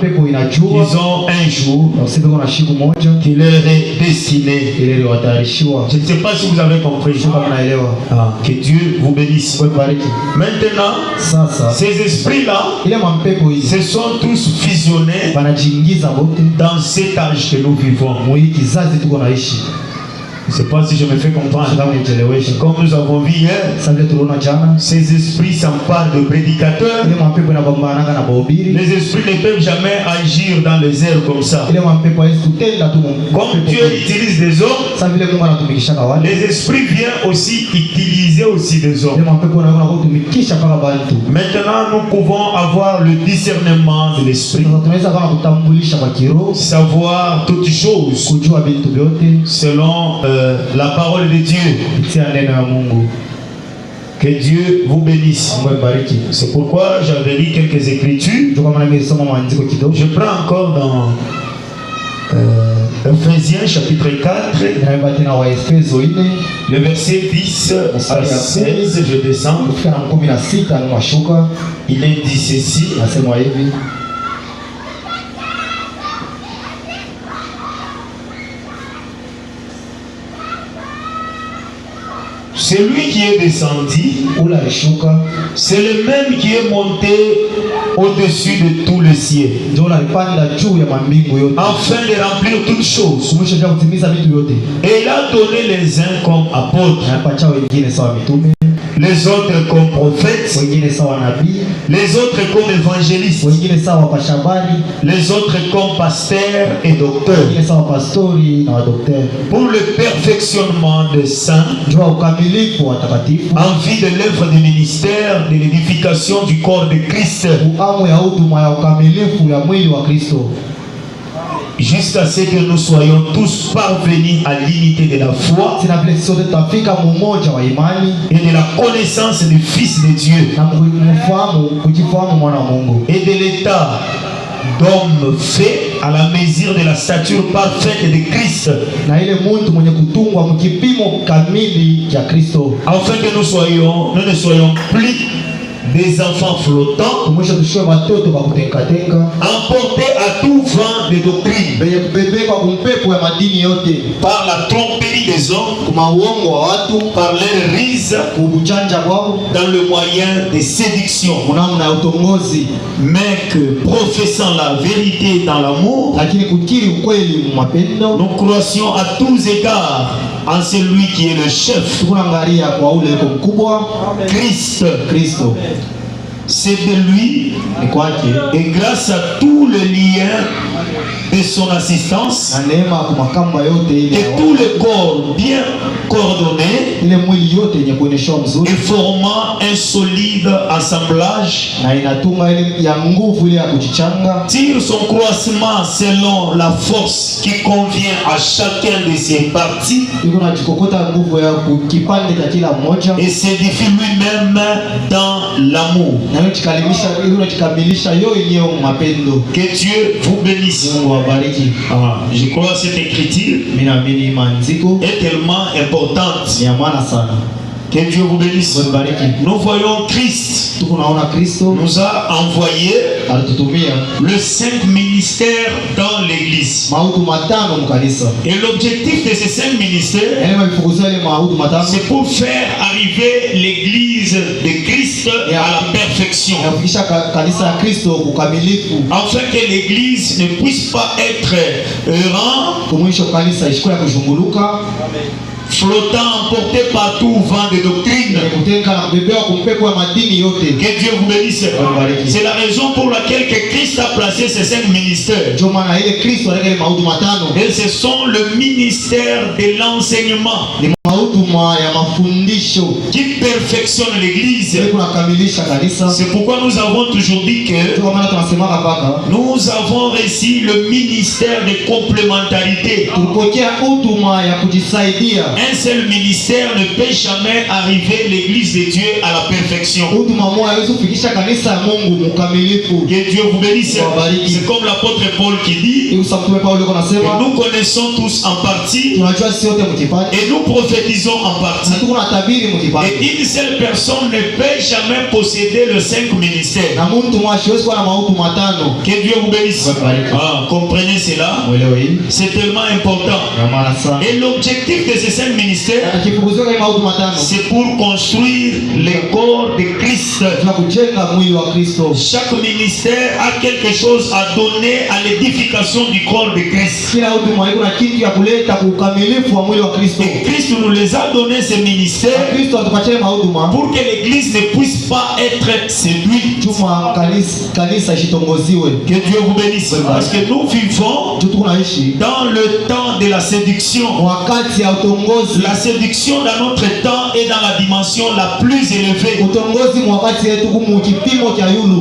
Ils ont un jour qui leur est destiné. Je ne sais pas si vous avez compris. Que Dieu vous bénisse. Maintenant, ces esprits-là se sont tous fusionnés dans cet âge que nous vivons. Je ne sais pas si je me fais comprendre. Comme nous avons vu hier, ces esprits s'emparent de prédicateurs. Les esprits ne peuvent jamais agir dans les airs comme ça. Comme Dieu utilise des hommes, les esprits viennent aussi utiliser aussi des hommes. Maintenant, nous pouvons avoir le discernement de l'esprit. Savoir toutes choses selon la parole de Dieu. Que Dieu vous bénisse. C'est pourquoi j'avais lu quelques écritures. Je prends encore dans Ephésiens chapitre 4, le verset 10 à 16, je descends. Il est dit ceci. Celui qui est descendu, c'est le même qui est monté au-dessus de tout le ciel, afin de remplir toutes choses. Et il a donné les uns comme apôtres, les autres comme prophètes, les autres comme évangélistes, les autres comme pasteurs et docteurs, pour le perfectionnement des saints, en vue de l'œuvre du ministère de l'édification du corps de Christ, jusqu'à ce que nous soyons tous parvenus à l'unité de la foi et de la connaissance du Fils de Dieu et de l'état d'homme fait à la mesure de la stature parfaite de Christ, afin que nous ne soyons plus des enfants flottants, emportés à tout vent de doctrine par la tromperie des hommes, par leur ruse, dans le moyen de séduction, mais que professant la vérité dans l'amour, nous croissions à tous égards en celui qui est le chef, Christ. C'est de lui et grâce à tout le lien de son assistance et tout le corps bien coordonné et formant un solide assemblage tire son croissement selon la force qui convient à chacun de ses parties et s'édifie lui-même dans l'amour. Que Dieu vous bénisse. Je crois que cette écriture est tellement importante. Que Dieu vous bénisse. Nous voyons Christ nous a envoyé le 5 ministères dans l'église. Et l'objectif de ces 5 ministères, c'est pour faire arriver l'église de Christ à la perfection, afin que l'église ne puisse pas être errant, flottant, emporté par tout vent de doctrine. Que Dieu vous bénisse. C'est la raison pour laquelle que Christ a placé ces 5 ministères. Et ce sont le ministère de l'enseignement qui perfectionne l'église. C'est pourquoi nous avons toujours dit que nous avons reçu le ministère de complémentarité. un seul ministère ne peut jamais arriver l'église de Dieu à la perfection. Que Dieu vous bénisse. C'est comme l'apôtre Paul qui dit, et nous connaissons tous en partie et nous prophétisons en partie. Et une seule personne ne peut jamais posséder le 5 ministères. Que Dieu vous bénisse. Comprenez cela. C'est tellement important. Et l'objectif de ces 5 ministères, c'est pour construire le corps de Christ. Chaque ministère a quelque chose à donner à l'édification du corps de Christ. Et Christ nous les a donné ces ministères pour que l'église ne puisse pas être séduite. Que Dieu vous bénisse. Parce que nous vivons dans le temps de la séduction. La séduction dans notre temps est dans la dimension la plus élevée.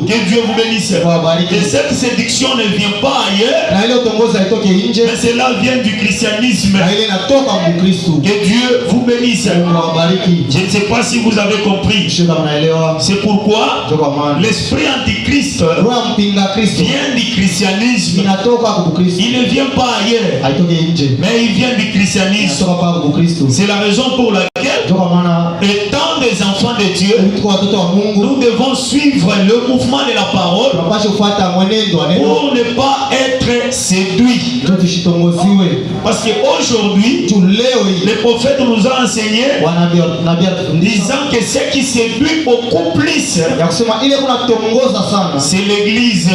Que Dieu vous bénisse. Et cette séduction ne vient pas ailleurs, mais cela vient du christianisme. Que Dieu vous bénisse. Je ne sais pas si vous avez compris. C'est pourquoi l'esprit antichrist vient du christianisme. Il ne vient pas ailleurs, mais il vient du christianisme. C'est la raison pour laquelle, étant des enfants de Dieu, nous devons suivre le mouvement de la parole pour ne pas être séduits. Parce qu'aujourd'hui, le prophète nous a enseigné disant que ce qui séduit beaucoup plus, c'est l'église.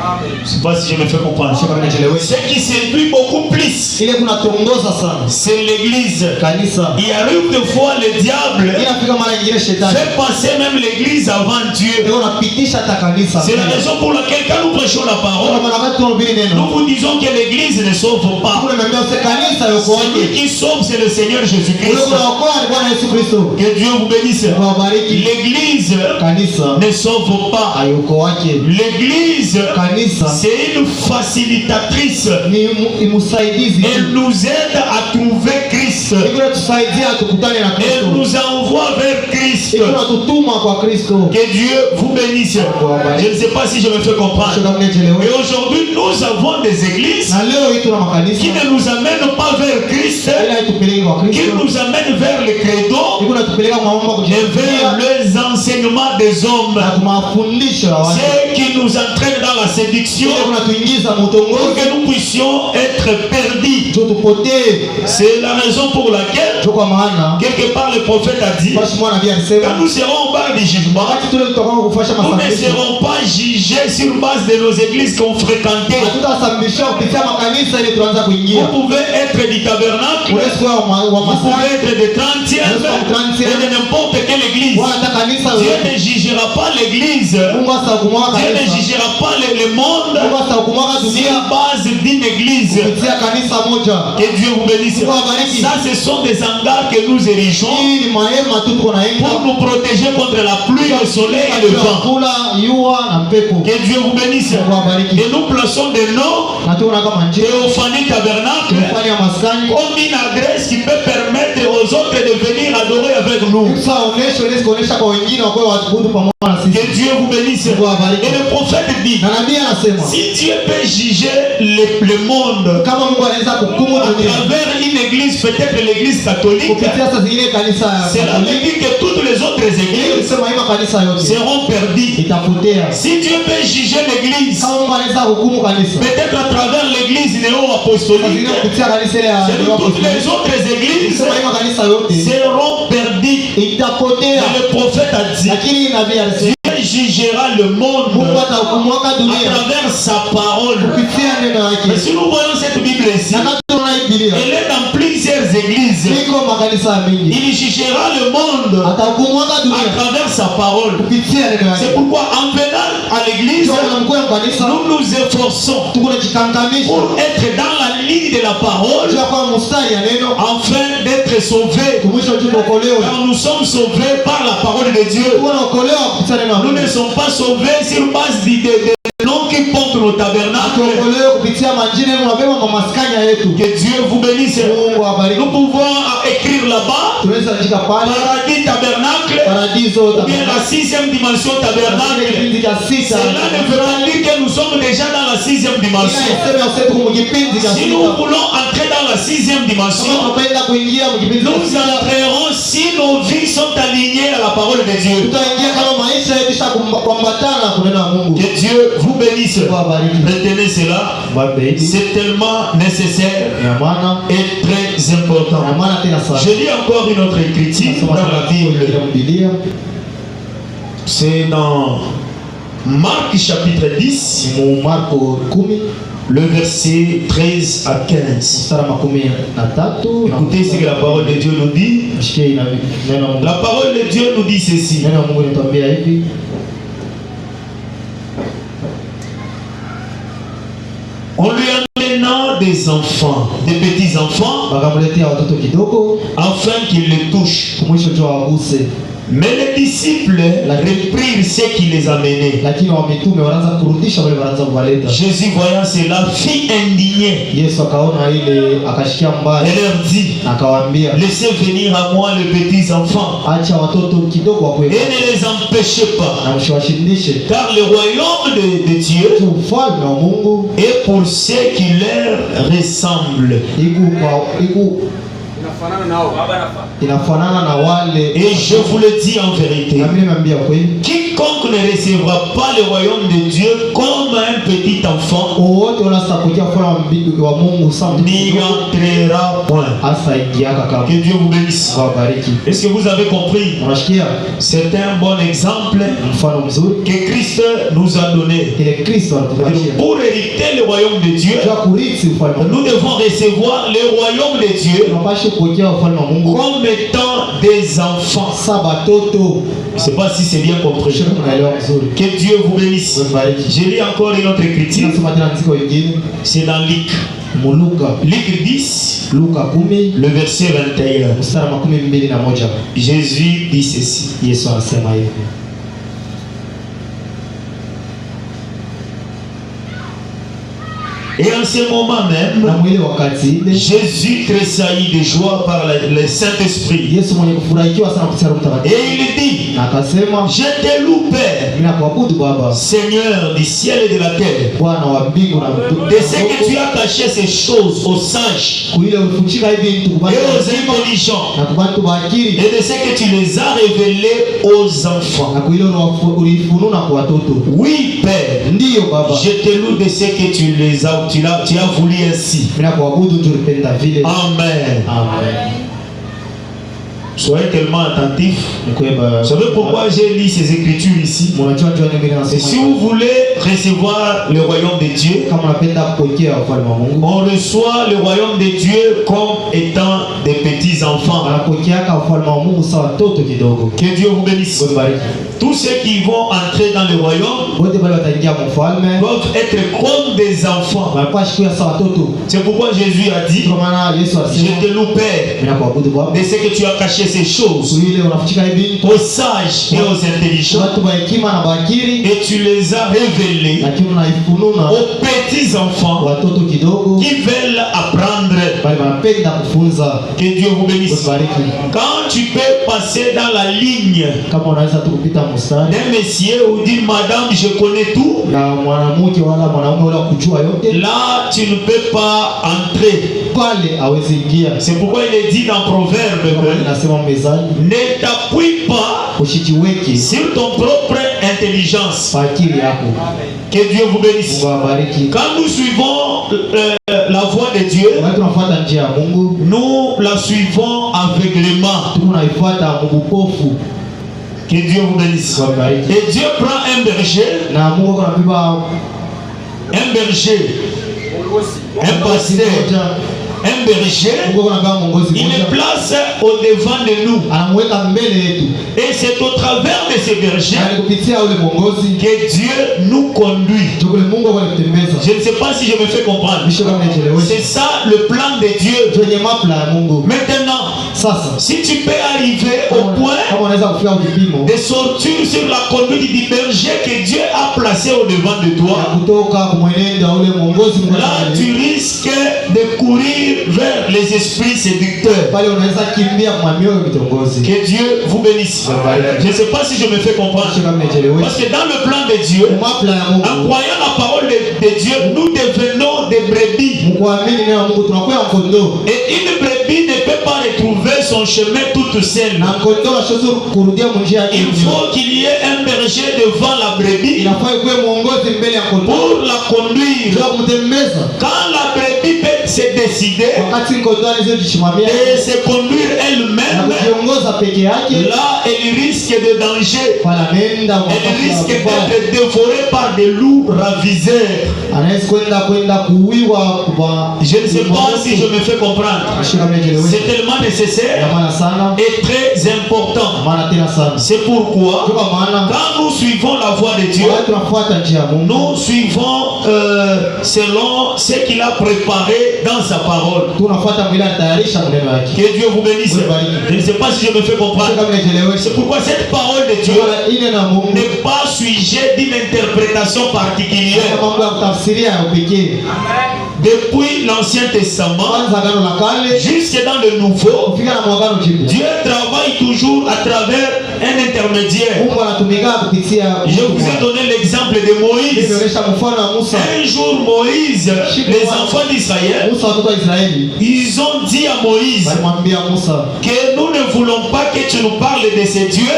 Je ne sais pas si je me fais comprendre. Ce qui séduit beaucoup plus, c'est l'église. Il arrive de fois le diable fait passer même l'église avant Dieu. C'est la raison pour laquelle quand nous prêchons la parole, nous vous disons que l'église ne sauve pas. Celui qui sauve, c'est le Seigneur Jésus-Christ. Que Dieu vous bénisse. L'église ne sauve pas. L'église, c'est une facilitatrice. Elle nous aide à trouver Christ. Elle nous envoie vers Christ. Que Dieu vous bénisse. Je ne sais pas si je me fais comprendre. Et aujourd'hui, nous avons des églises qui ne nous amènent pas vers Christ, qui nous amènent vers le credo et vers les enseignements des hommes. Ceux qui nous entraînent dans la séduction pour que nous puissions être perdus. C'est la raison pour laquelle quelque part le prophète a dit, quand nous serons au bar du jugement, nous ne serons pas jugés sur base de nos églises qu'on fréquentait. Vous pouvez être du tabernacle, vous pouvez être de 30e et de n'importe quelle église. Dieu ne jugera pas l'église, Dieu ne jugera pas le monde sur base d'une église. Que Dieu vous bénisse. Ça, ce sont des hangars que nous érigeons pour nous protéger contre la pluie, le soleil et le vent. Que Dieu vous bénisse. Et nous plaçons des noms Théophanie Tabernacle comme une adresse qui peut permettre aux autres de venir adorer avec nous. Que Dieu vous bénisse. Et le prophète dit, si Dieu peut juger le monde à travers une église, peut-être l'église catholique, cela veut dire que toutes les autres églises seront perdues. Si Dieu peut juger l'église, peut-être à travers l'église néo-apostolique, toutes les autres églises seront perdues. Et le prophète a dit, Dieu jugera le monde à travers sa parole. Mais si nous voyons cette Bible ici, elle est dans plusieurs églises. Il jugera le monde à travers sa parole. C'est pourquoi en venant à l'église, nous nous efforçons pour être dans la ligne de la parole afin d'être sauvés. Car nous sommes sauvés par la parole de Dieu. Nous ne sommes pas sauvés sur base des noms qui portent nos tabernacles. Que Dieu vous bénisse. Nous pouvons écrire là-bas paradis tabernacle, bien la 6e dimension tabernacle. Cela ne veut pas dire que nous sommes déjà dans la 6e dimension. Si nous voulons entrer dans la 6e dimension, nous entrerons si nos vies sont alignées à la parole de Dieu. Que Dieu vous bénisse. Retenez cela. C'est tellement nécessaire et très important. Je lis encore une autre écriture dans la Bible. C'est dans Marc chapitre 10, le verset 13 à 15. Écoutez ce que la parole de Dieu nous dit. La parole de Dieu nous dit ceci. On lui amenant des enfants, des petits enfants, afin qu'ils les touchent. Mais les disciples reprirent ceux qui les amenaient. Jésus voyant cela fit indigné. Elle leur dit, laissez venir à moi les petits enfants et ne les empêchez pas, car le royaume de Dieu est pour ceux qui leur ressemblent. Et je vous le dis en vérité, quiconque ne recevra pas le royaume de Dieu comme un petit enfant n'y entrera point. Que Dieu vous bénisse. Est-ce que vous avez compris? C'est un bon exemple que Christ nous a donné. Pour hériter le royaume de Dieu, nous devons recevoir le royaume de Dieu comme étant des enfants. Je ne sais pas si c'est bien compris. Que Dieu vous bénisse. Je lis encore une autre écriture. C'est dans Luc. Luc 10, le verset 21. Jésus dit ceci. Et en ce moment même, Jésus tressaillit de joie par le Saint-Esprit. Et il dit, je te loue Père, Seigneur du ciel et de la terre, de ce que tu as caché ces choses aux sages et aux intelligents, et de ce que tu les as révélés aux enfants. Oui Père, je te loue de ce que tu as voulu ainsi. Amen. Soyez tellement attentifs. Vous savez pourquoi j'ai lu ces écritures ici? Et si vous voulez recevoir le royaume de Dieu, on reçoit le royaume de Dieu comme étant des petits enfants. Que Dieu vous bénisse. Tous ceux qui vont entrer dans le royaume doivent être comme des enfants. C'est pourquoi Jésus a dit, je te loue Père de ce que tu as caché ces choses aux sages et aux intelligents, et tu les as révélés aux petits enfants qui veulent apprendre. Que Dieu vous bénisse. Quand tu peux passer dans la ligne d'un monsieur ou d'une madame, je connais tout, là tu ne peux pas entrer. C'est pourquoi il est dit dans Proverbe, ne t'appuie pas sur ton propre intelligence. Que Dieu vous bénisse. Quand nous suivons la voie de Dieu, nous la suivons aveuglément. Que Dieu vous bénisse. Et Dieu prend un berger, un pasteur, un berger, il le place au devant de nous. Et c'est au travers de ce berger que Dieu nous conduit. Je ne sais pas si je me fais comprendre. C'est ça le plan de Dieu. Maintenant, si tu peux arriver au point de sortir sur la conduite du berger que Dieu a placé au devant de toi, là tu risques de courir vers les esprits séducteurs. Que Dieu vous bénisse. Je ne sais pas si je me fais comprendre. Parce que dans le plan de Dieu, en croyant la parole de Dieu, nous devenons des brebis. Et une brebis ne peut pas retrouver son chemin toute seule. Il faut qu'il y ait un berger devant la brebis pour la conduire. Quand la brebis peut se décider et se conduire elle-même, là elle risque de danger. Elle risque d'être dévorée par des loups raviseurs. Je ne sais pas si je me fais comprendre. C'est tellement nécessaire et très important. C'est pourquoi quand nous suivons la voie de Dieu, nous suivons selon ce qu'il a préparé dans sa parole. Que Dieu vous bénisse. Je ne sais pas si je me fais comprendre. C'est pourquoi cette parole de Dieu n'est pas sujet d'une interprétation particulière. Depuis l'Ancien Testament jusque dans le Nouveau, Dieu travaille toujours à travers un intermédiaire. Je vous ai donné l'exemple de Moïse. Un jour Moïse, les enfants d'Israël, ils ont dit à Moïse que nous ne voulons pas que tu nous parles de ces dieux.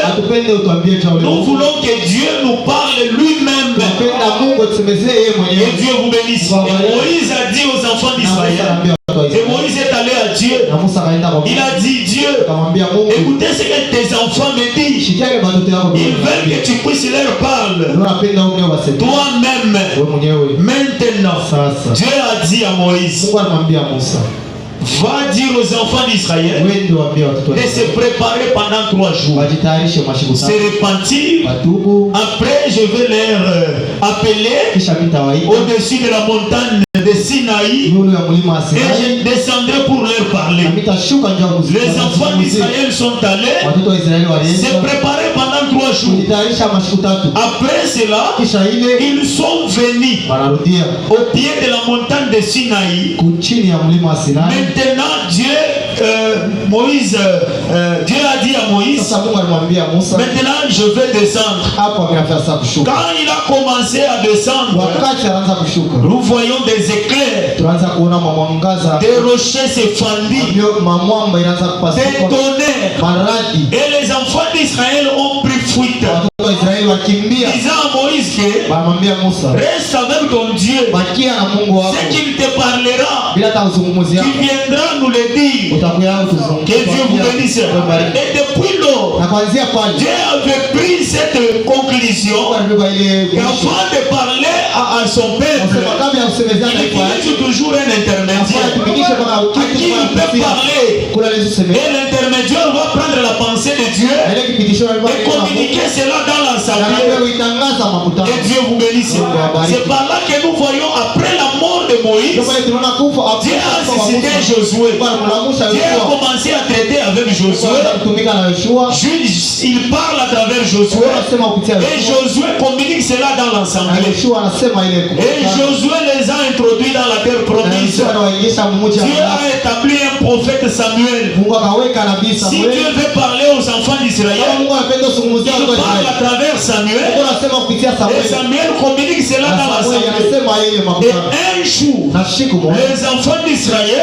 Nous voulons que Dieu nous parle lui-même. Et Dieu vous bénisse. Et Moïse a dit aux enfants d'Israël, et Moïse est allé à Dieu. Il a dit, Dieu, écoutez ce que tes enfants me disent. Ils veulent que tu puisses leur parler. Toi-même, maintenant, Dieu a dit à Moïse, va dire aux enfants d'Israël de se préparer pendant 3 jours, se repentir. Après je vais leur appeler au-dessus de la montagne de Sinaï et je descendrai pour leur parler. Les enfants d'Israël sont allés se préparer pendant 3 jours. Après cela, ils sont venus au pied de la montagne de Sinaï. Maintenant, Dieu a dit à Moïse, maintenant je vais descendre. Quand il a commencé à descendre, nous voyons des éclairs, des rochers se fendit, des tonnerres, et les enfants d'Israël ont pris fuite. Disant à Moïse que reste avec ton Dieu, ce qu'il te parlera, tu viendras nous le dire. Que Dieu vous bénisse. Et depuis lors, Dieu avait pris cette conclusion qu'avant de parler à son peuple, il utilise toujours un intermédiaire à qui il peut parler. Et l'intermédiaire va prendre la pensée de Dieu et communiquer cela dans l'assemblée. Que Dieu vous bénisse. C'est par là que nous voyons après la mort de Moïse, Dieu a suscité Josué. Dieu a commencé à traiter avec Josué. Il parle à travers Josué. Et Josué communique cela dans l'assemblée. Et Josué les a introduits dans la terre promise. Dieu a établi un prophète Samuel. Si Dieu veut parler aux enfants d'Israël, il parle à travers Samuel. Et Samuel communique cela dans l'assemblée. Et un jour, les enfants d'Israël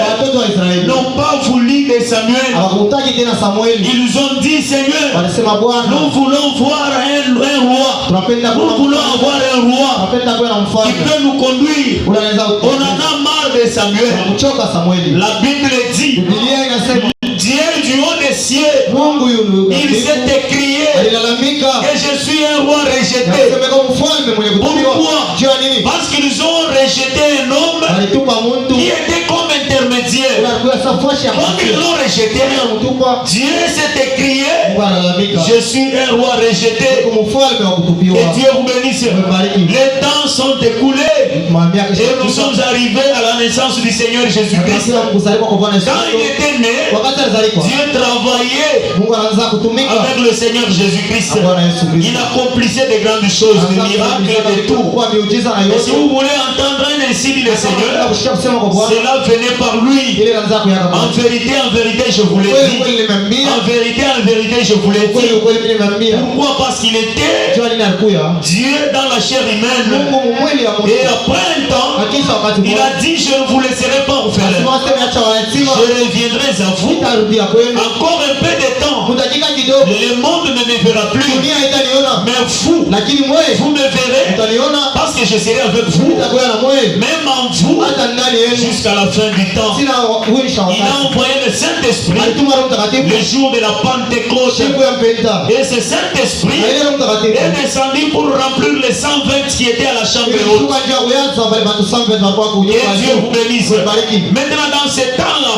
n'ont pas voulu de Samuel. Ils ont dit, Seigneur, nous voulons voir un roi. Nous voulons avoir un roi qui peut nous conduire. On en a marre de Samuel. La Bible dit, Dieu du haut des cieux, il s'est écrié que je suis un roi rejeté. Pourquoi? Parce qu'ils ont rejeté un homme qui était comme intermédiaire. Quand ils l'ont rejeté, Dieu s'est écrié, je suis un roi rejeté. Et Dieu vous bénisse. Les temps sont écoulés et nous sommes arrivés à la naissance du Seigneur Jésus-Christ, quand il était né, Dieu travaillait avec le Seigneur Jésus-Christ. Il accomplissait de grandes choses, des miracles et de tout. Et si vous voulez entendre ainsi dit le Seigneur, cela venait par lui. En vérité, je vous l'ai dit. En vérité, je vous l'ai dit. Pourquoi? Parce qu'il était Dieu dans la chair humaine. Et après un temps, il a dit, je ne vous laisserai pas orphelins. Je reviendrai à vous. Encore un peu de temps. Le monde ne me verra plus. Mais vous me verrez parce que je serai avec vous. Même en vous jusqu'à la fin du temps. Il a envoyé le Saint-Esprit le jour de la Pentecôte. Et ce Saint-Esprit est descendu pour remplir les 120 qui étaient à la chambre haute. Que Dieu vous bénisse. Maintenant dans ce temps-là,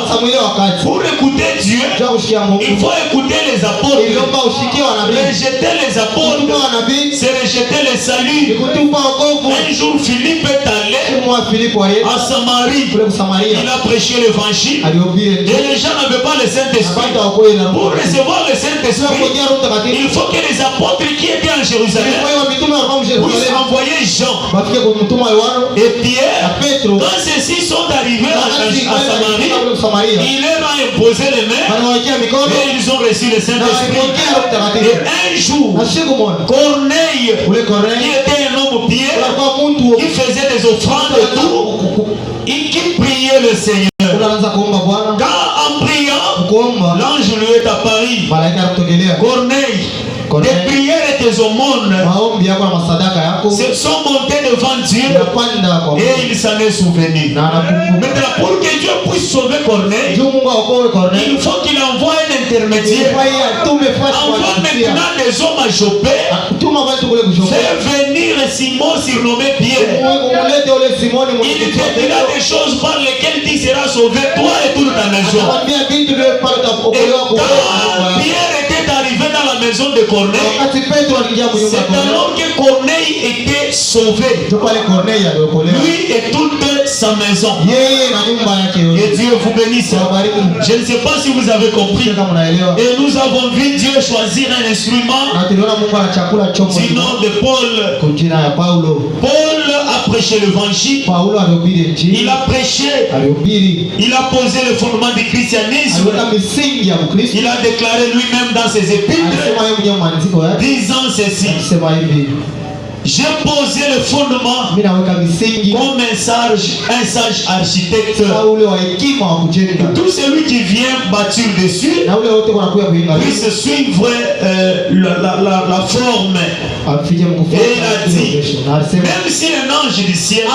pour écouter Dieu, il faut écouter les apôtres. Rejeter les apôtres, c'est rejeter le salut. Un jour Philippe est allé à Samarie. Il a prêché l'évangile. Et les gens n'avaient pas le Saint-Esprit. Pour recevoir le Saint-Esprit, il faut que les apôtres qui étaient en Jérusalem puissent envoyer Jean et Pierre. Quand ceux-ci sont arrivés à Samarie, il leur a imposé les mains et ils ont reçu le Saint-Esprit. Et un jour, Corneille, qui était un homme pieux, qui faisait des offrandes et tout, et qui priait le Seigneur. Quand en priant, l'ange lui est apparu. Corneille, tes prières et tes aumônes se sont montées devant Dieu et il s'en est souvenu. Maintenant, pour que Dieu puisse sauver Corneille, il faut qu'il envoie un intermédiaire. Envoie maintenant des hommes à Joppé. Fais venir Simon surnommé Pierre. Il te dira des choses par lesquelles tu seras sauvé, toi et toute ta maison. Et quand Pierre était arrivé dans la maison de Corneille, c'est alors que Corneille était sauvé. Lui et toute sa maison. Que Dieu vous bénisse. Je ne sais pas si vous avez compris. Et nous avons vu Dieu choisir un instrument du nom de Paul. Paul a prêché l'évangile. Il a prêché. Il a posé le fondement du christianisme. Il a déclaré lui-même dans ses épîtres, disant ceci: j'ai posé le fondement comme un sage architecte. Tout celui qui vient bâtir dessus puisse suivre la forme. Et il a dit, même si un ange du ciel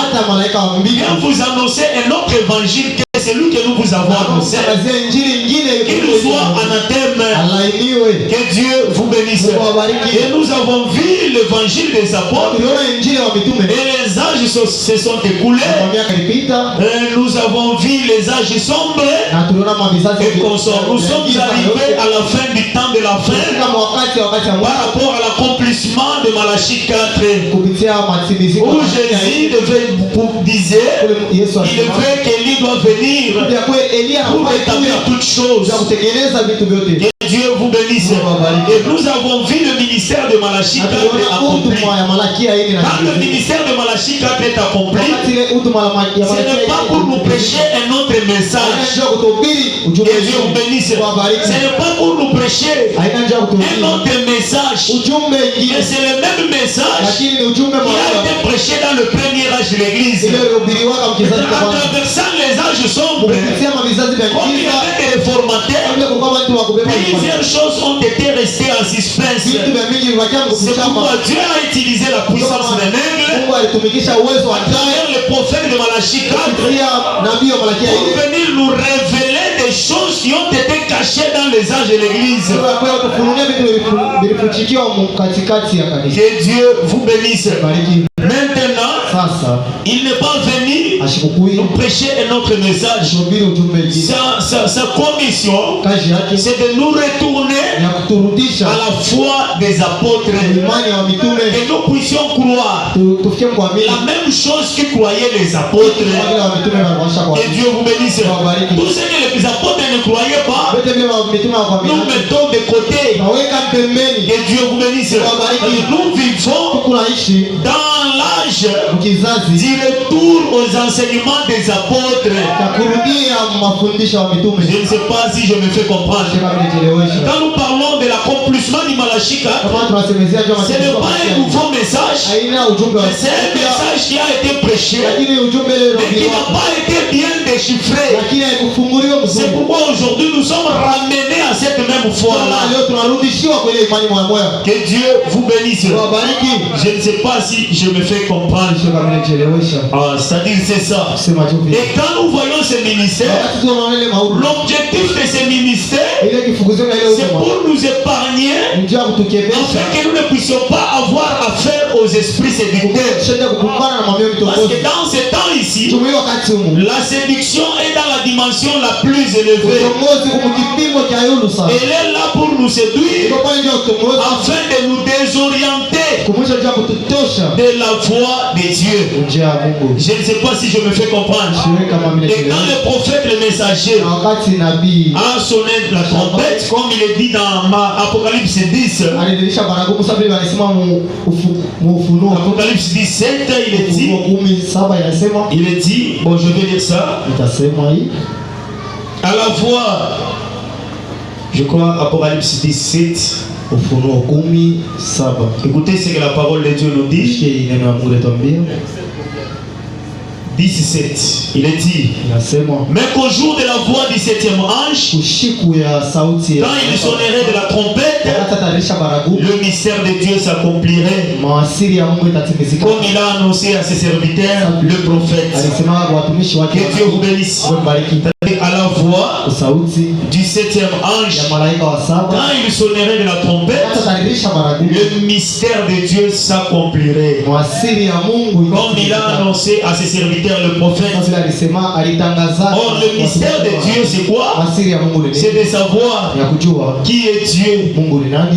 vient vous annoncer un autre évangile que celui que nous vous avons annoncé, qu'il soit anathème. Que Dieu vous bénisse. Et nous avons vu l'évangile des apôtres. Et les âges se sont écoulés. Et nous avons vu les âges sombres et consorts. Nous sommes arrivés à la fin du temps de la fin par rapport à l'accomplissement de Malachie 4, où Jésus disait qu'Élie doit venir pour rétablir toutes choses. Que Dieu vous bénisse. Et nous avons vu le ministère de Malachie 4 accompli. Quand le ministère de Malachie 4 est accompli, ce n'est pas pour nous prêcher un autre message. Que Dieu vous bénisse. Ce n'est pas pour nous prêcher un autre message. Mais c'est le même message qui a été prêché dans le premier âge de l'Église. En traversant les âges sombres, comme il y avait des réformateurs, plusieurs choses ont été restées en suspense. C'est pourquoi Dieu a utilisé la puissance des nègres à travers le prophète de Malachie 4 pour venir nous révéler des choses qui ont été cachées dans les âges de l'Église. Que Dieu vous bénisse. Maintenant, il n'est pas venu nous prêcher un autre message. Sa commission, c'est de nous retourner à la foi des apôtres, que nous puissions croire la même chose que croyaient les apôtres. Et Dieu vous bénisse. Tout ce que les apôtres ne croyaient pas, nous mettons de côté. Et Dieu vous bénisse. Nous vivons dans l'âge du retour aux enseignements des apôtres. Je ne sais pas si je me fais comprendre. Quand nous parlons de l'accomplissement du Malachie 4, ce n'est pas un nouveau message, mais c'est un message qui a été prêché, mais qui n'a pas été bien déchiffré. C'est pourquoi aujourd'hui nous sommes ramenés à cette même foi-là. Que Dieu vous bénisse. Je ne sais pas si je me fais comprendre. C'est-à-dire c'est ça. Et quand nous voyons ce ministère, l'objectif de ce ministère, c'est pour nous épargner, afin que nous ne puissions pas avoir affaire aux esprits séducteurs. Parce que dans ce temps ici, la séduction est dans la dimension la plus élevée. Elle est là pour nous séduire, afin de nous désorienter de la voie des dieux. Je ne sais pas si je me fais comprendre. Et quand le prophète, le messager, a sonné la trompette, comme il est dit dans Apocalypse 10, Apocalypse 17, il est dit, bon je vais lire ça, à la voix, je crois Apocalypse 17, écoutez ce que la parole de Dieu nous dit. 17, il est dit, mais qu'au jour de la voix du 7e ange, quand il sonnerait de la trompette, le mystère de Dieu s'accomplirait, comme il a annoncé à ses serviteurs, le prophète. Que Dieu vous bénisse. À la voix du 7e ange, quand il sonnerait de la trompette, le mystère de Dieu s'accomplirait, comme il a annoncé à ses serviteurs, le prophète. Or le mystère de Dieu c'est quoi? C'est de savoir qui est Dieu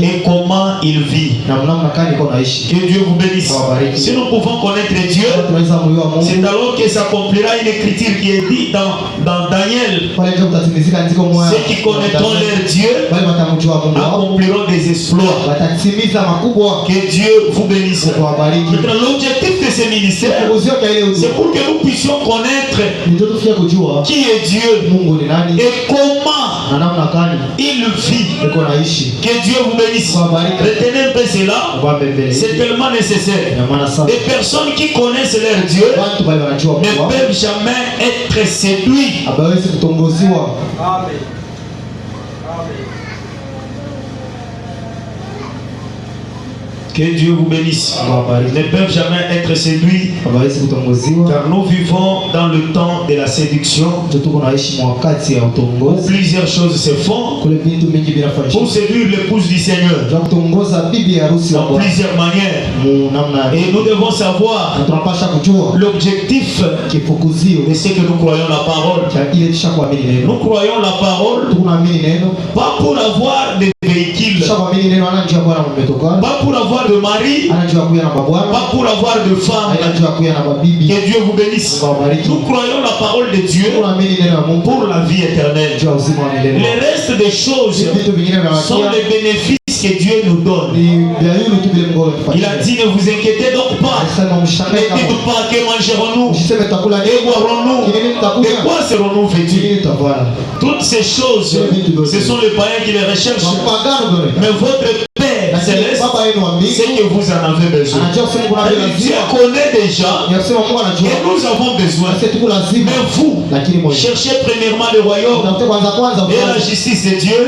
et comment il vit. Que Dieu vous bénisse. Si nous pouvons connaître Dieu, c'est alors que s'accomplira une écriture qui est dit dans Daniel. Ceux qui connaîtront leur Dieu accompliront des exploits. Que Dieu vous bénisse. L'objectif de ce ministère, c'est pour que nous puissions connaître qui est Dieu et comment il vit. Que Dieu vous bénisse. Retenez un peu cela, c'est tellement nécessaire. Les personnes qui connaissent leur Dieu ne peuvent jamais être séduits. Amen. Que Dieu vous bénisse. Ils ne peuvent jamais être séduits, car nous vivons dans le temps de la séduction où plusieurs choses se font pour séduire l'épouse du Seigneur dans plusieurs manières. Et nous devons savoir l'objectif de ce que nous croyons la parole. Nous croyons la parole pas pour avoir des véhicules, pas pour avoir de mari, pas pour avoir de femme. Que Dieu vous bénisse. Nous croyons la parole de Dieu pour la vie éternelle. Le reste des choses sont les bénéfices que Dieu nous donne. Il a dit, ne vous inquiétez donc pas. Ne dites pas que mangerons-nous, et boirons-nous, de quoi serons-nous vêtus. Toutes ces choses, ce sont les païens qui les recherchent. Mais votre Père céleste, c'est que vous en avez besoin. Dieu connaît déjà que nous avons besoin. Mais vous, cherchez premièrement le royaume et la justice de Dieu,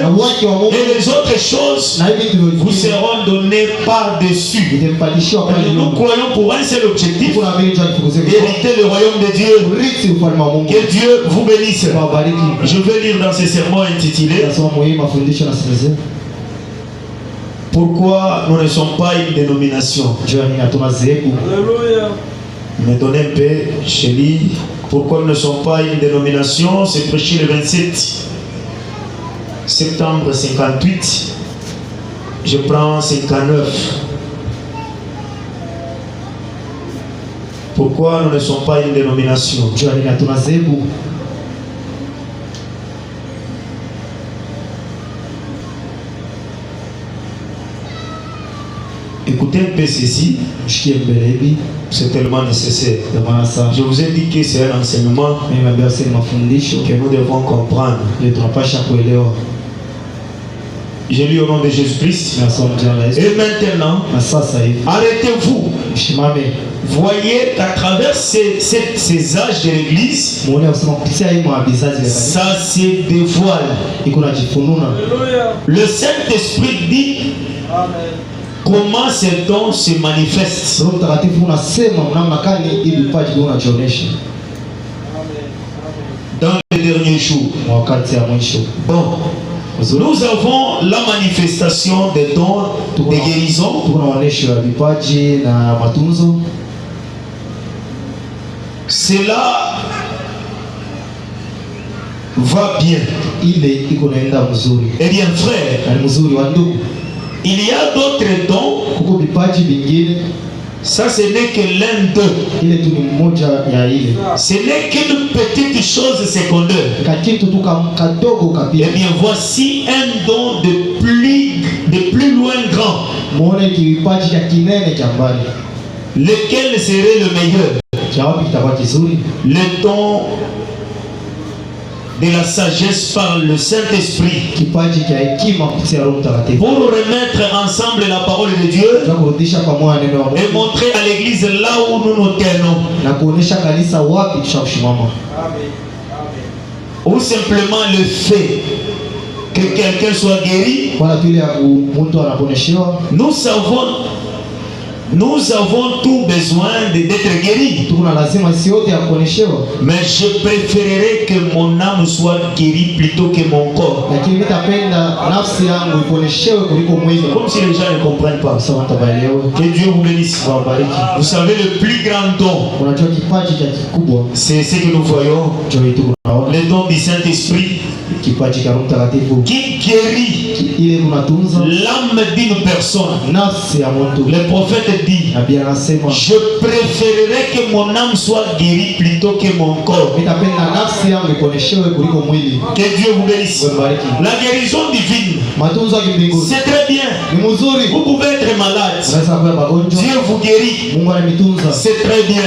et les autres choses vous seront données par-dessus. Nous croyons pour un seul objectif, hériter le royaume de Dieu. Que Dieu vous bénisse. Je vais lire dans ce sermon intitulé Pourquoi nous ne sommes pas une dénomination. Alléluia. Me donner un peu, chérie. Pourquoi nous ne sommes pas une dénomination? C'est prêché le 27 septembre 58. Je prends 59. Pourquoi nous ne sommes pas une dénomination? Écoutez un peu ceci. C'est tellement nécessaire. Je vous ai dit que c'est un enseignement que nous devons comprendre. J'ai lu au nom de Jésus-Christ. Et maintenant, arrêtez-vous. Voyez qu'à travers ces âges de l'église, ça se dévoile. Le Saint-Esprit dit comment ces dons se manifestent. Dans les derniers jours. Bon. Nous avons la manifestation des dons de guérison. Cela va bien. Eh bien, frère, il y a d'autres dons. Ça, ce n'est que l'un d'eux. Ce n'est qu'une petite chose secondaire. Eh bien, voici un don de plus loin grand. Lequel serait le meilleur? Le don de la sagesse par le Saint-Esprit. Pour remettre ensemble la parole de Dieu et montrer à l'église là où nous nous tenons. Ou simplement le fait que quelqu'un soit guéri. Nous avons tout besoin d'être guéris. Mais je préférerais que mon âme soit guérie plutôt que mon corps. Comme si les gens ne comprennent pas. Que Dieu vous bénisse. Vous savez, le plus grand don, c'est ce que nous voyons. Le don du Saint-Esprit qui guérit l'âme d'une personne. Le prophète dit, je préférerais que mon âme soit guérie plutôt que mon corps. Que Dieu vous bénisse. La guérison divine, c'est très bien. Vous pouvez être malade, Dieu vous guérit, c'est très bien.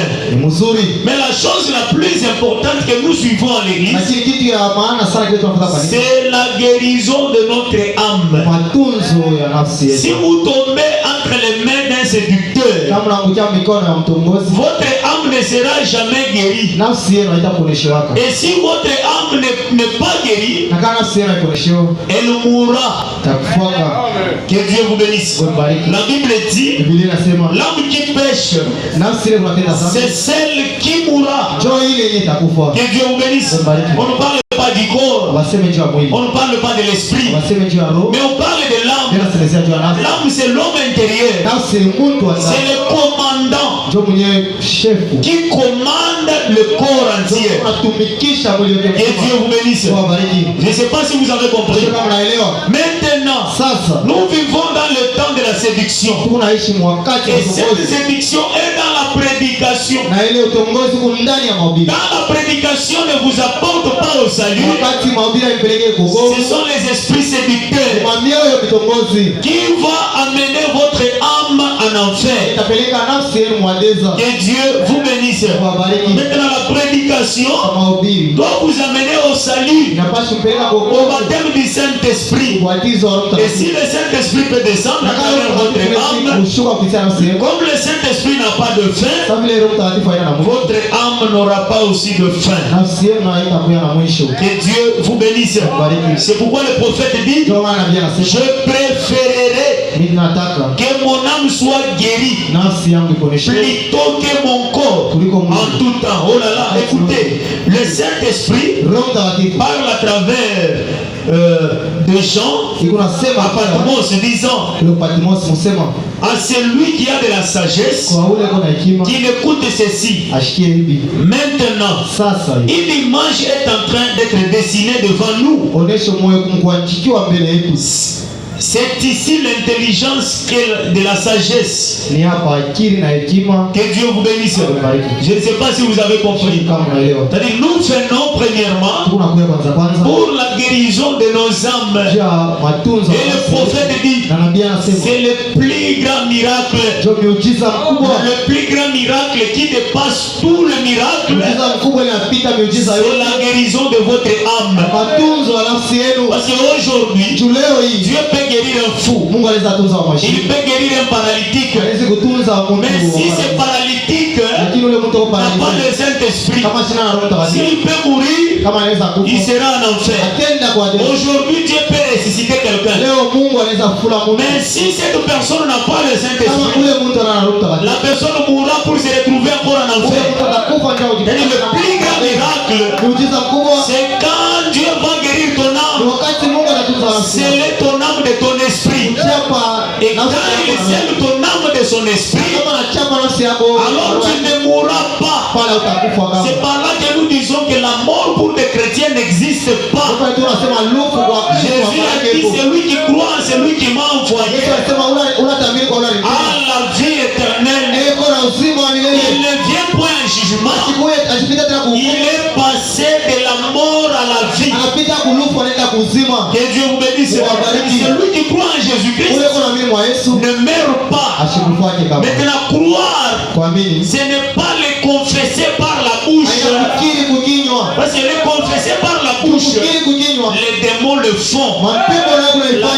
Mais la chose la plus importante que nous suivons à l'église, c'est la guérison de notre âme. Si vous tombez entre les mains d'un séducteur, votre âme ne sera jamais guérie. Et si votre âme n'est pas guérie, elle mourra. Que Dieu vous bénisse. La Bible dit, l'âme qui pêche, c'est celle qui mourra. Que Dieu vous bénisse. On ne parle pas du corps, on ne parle pas de l'esprit, mais on parle de l'âme. L'âme, c'est l'homme intérieur, c'est le commandant qui commande le corps entier. Que Dieu vous bénisse. Je ne sais pas si vous avez compris. Maintenant, nous vivons dans le temps de la séduction. Et cette séduction est dans la prédication. Dans la prédication ne vous apporte pas au salut. Ce sont les esprits séducteurs qui vont amener votre âme en enfer. Que Dieu vous bénisse. Maintenant, la prédication doit vous amener au salut, au baptême du Saint-Esprit. Et si le Saint-Esprit peut descendre à travers votre âme, comme le Saint-Esprit n'a pas de fin, votre âme n'aura pas aussi de fin. Que Dieu vous bénisse. C'est pourquoi le prophète dit, je préférerais que mon âme soit guérie plutôt que mon corps en tout temps. Oh là là, écoutez, le Saint-Esprit parle à travers de gens apparemment se disant à celui qui a de la sagesse qu'il écoute ceci. Maintenant, une image est en train d'être dessinée devant nous. C'est ici l'intelligence de la sagesse. Que Dieu vous bénisse. Je ne sais pas si vous avez compris. C'est-à-dire, nous venons premièrement pour la guérison de nos âmes. Et le prophète dit, c'est le plus grand miracle. Le plus grand miracle qui dépasse tout le miracle. C'est la guérison de votre âme. Parce qu'aujourd'hui, Dieu peut guérir un fou. Il peut guérir un paralytique. Mais si c'est paralytique n'a pas le Saint-Esprit, s'il peut mourir, il sera en enfer. Aujourd'hui, Dieu peut ressusciter quelqu'un. Mais si cette personne n'a pas le Saint-Esprit, la personne mourra pour se retrouver encore en enfer. Et le plus grand miracle, c'est quand Dieu va guérir ton âme. C'est ton âme de ton esprit. Et quand il scelle ton âme de son esprit, alors tu ne mourras pas. C'est par là que nous disons que la mort pour des chrétiens n'existe pas. Jésus a dit, c'est lui qui croit, c'est lui qui m'a envoyé à la vie éternelle. Il ne vient point un jugement. Il est passé de la mort à la vie. Que Dieu vous bénisse. Celui qui croit en Jésus-Christ ne meurt pas. Maintenant, croire, ce n'est pas le confesser par la bouche. Parce que le confesser par la bouche, les démons le font. La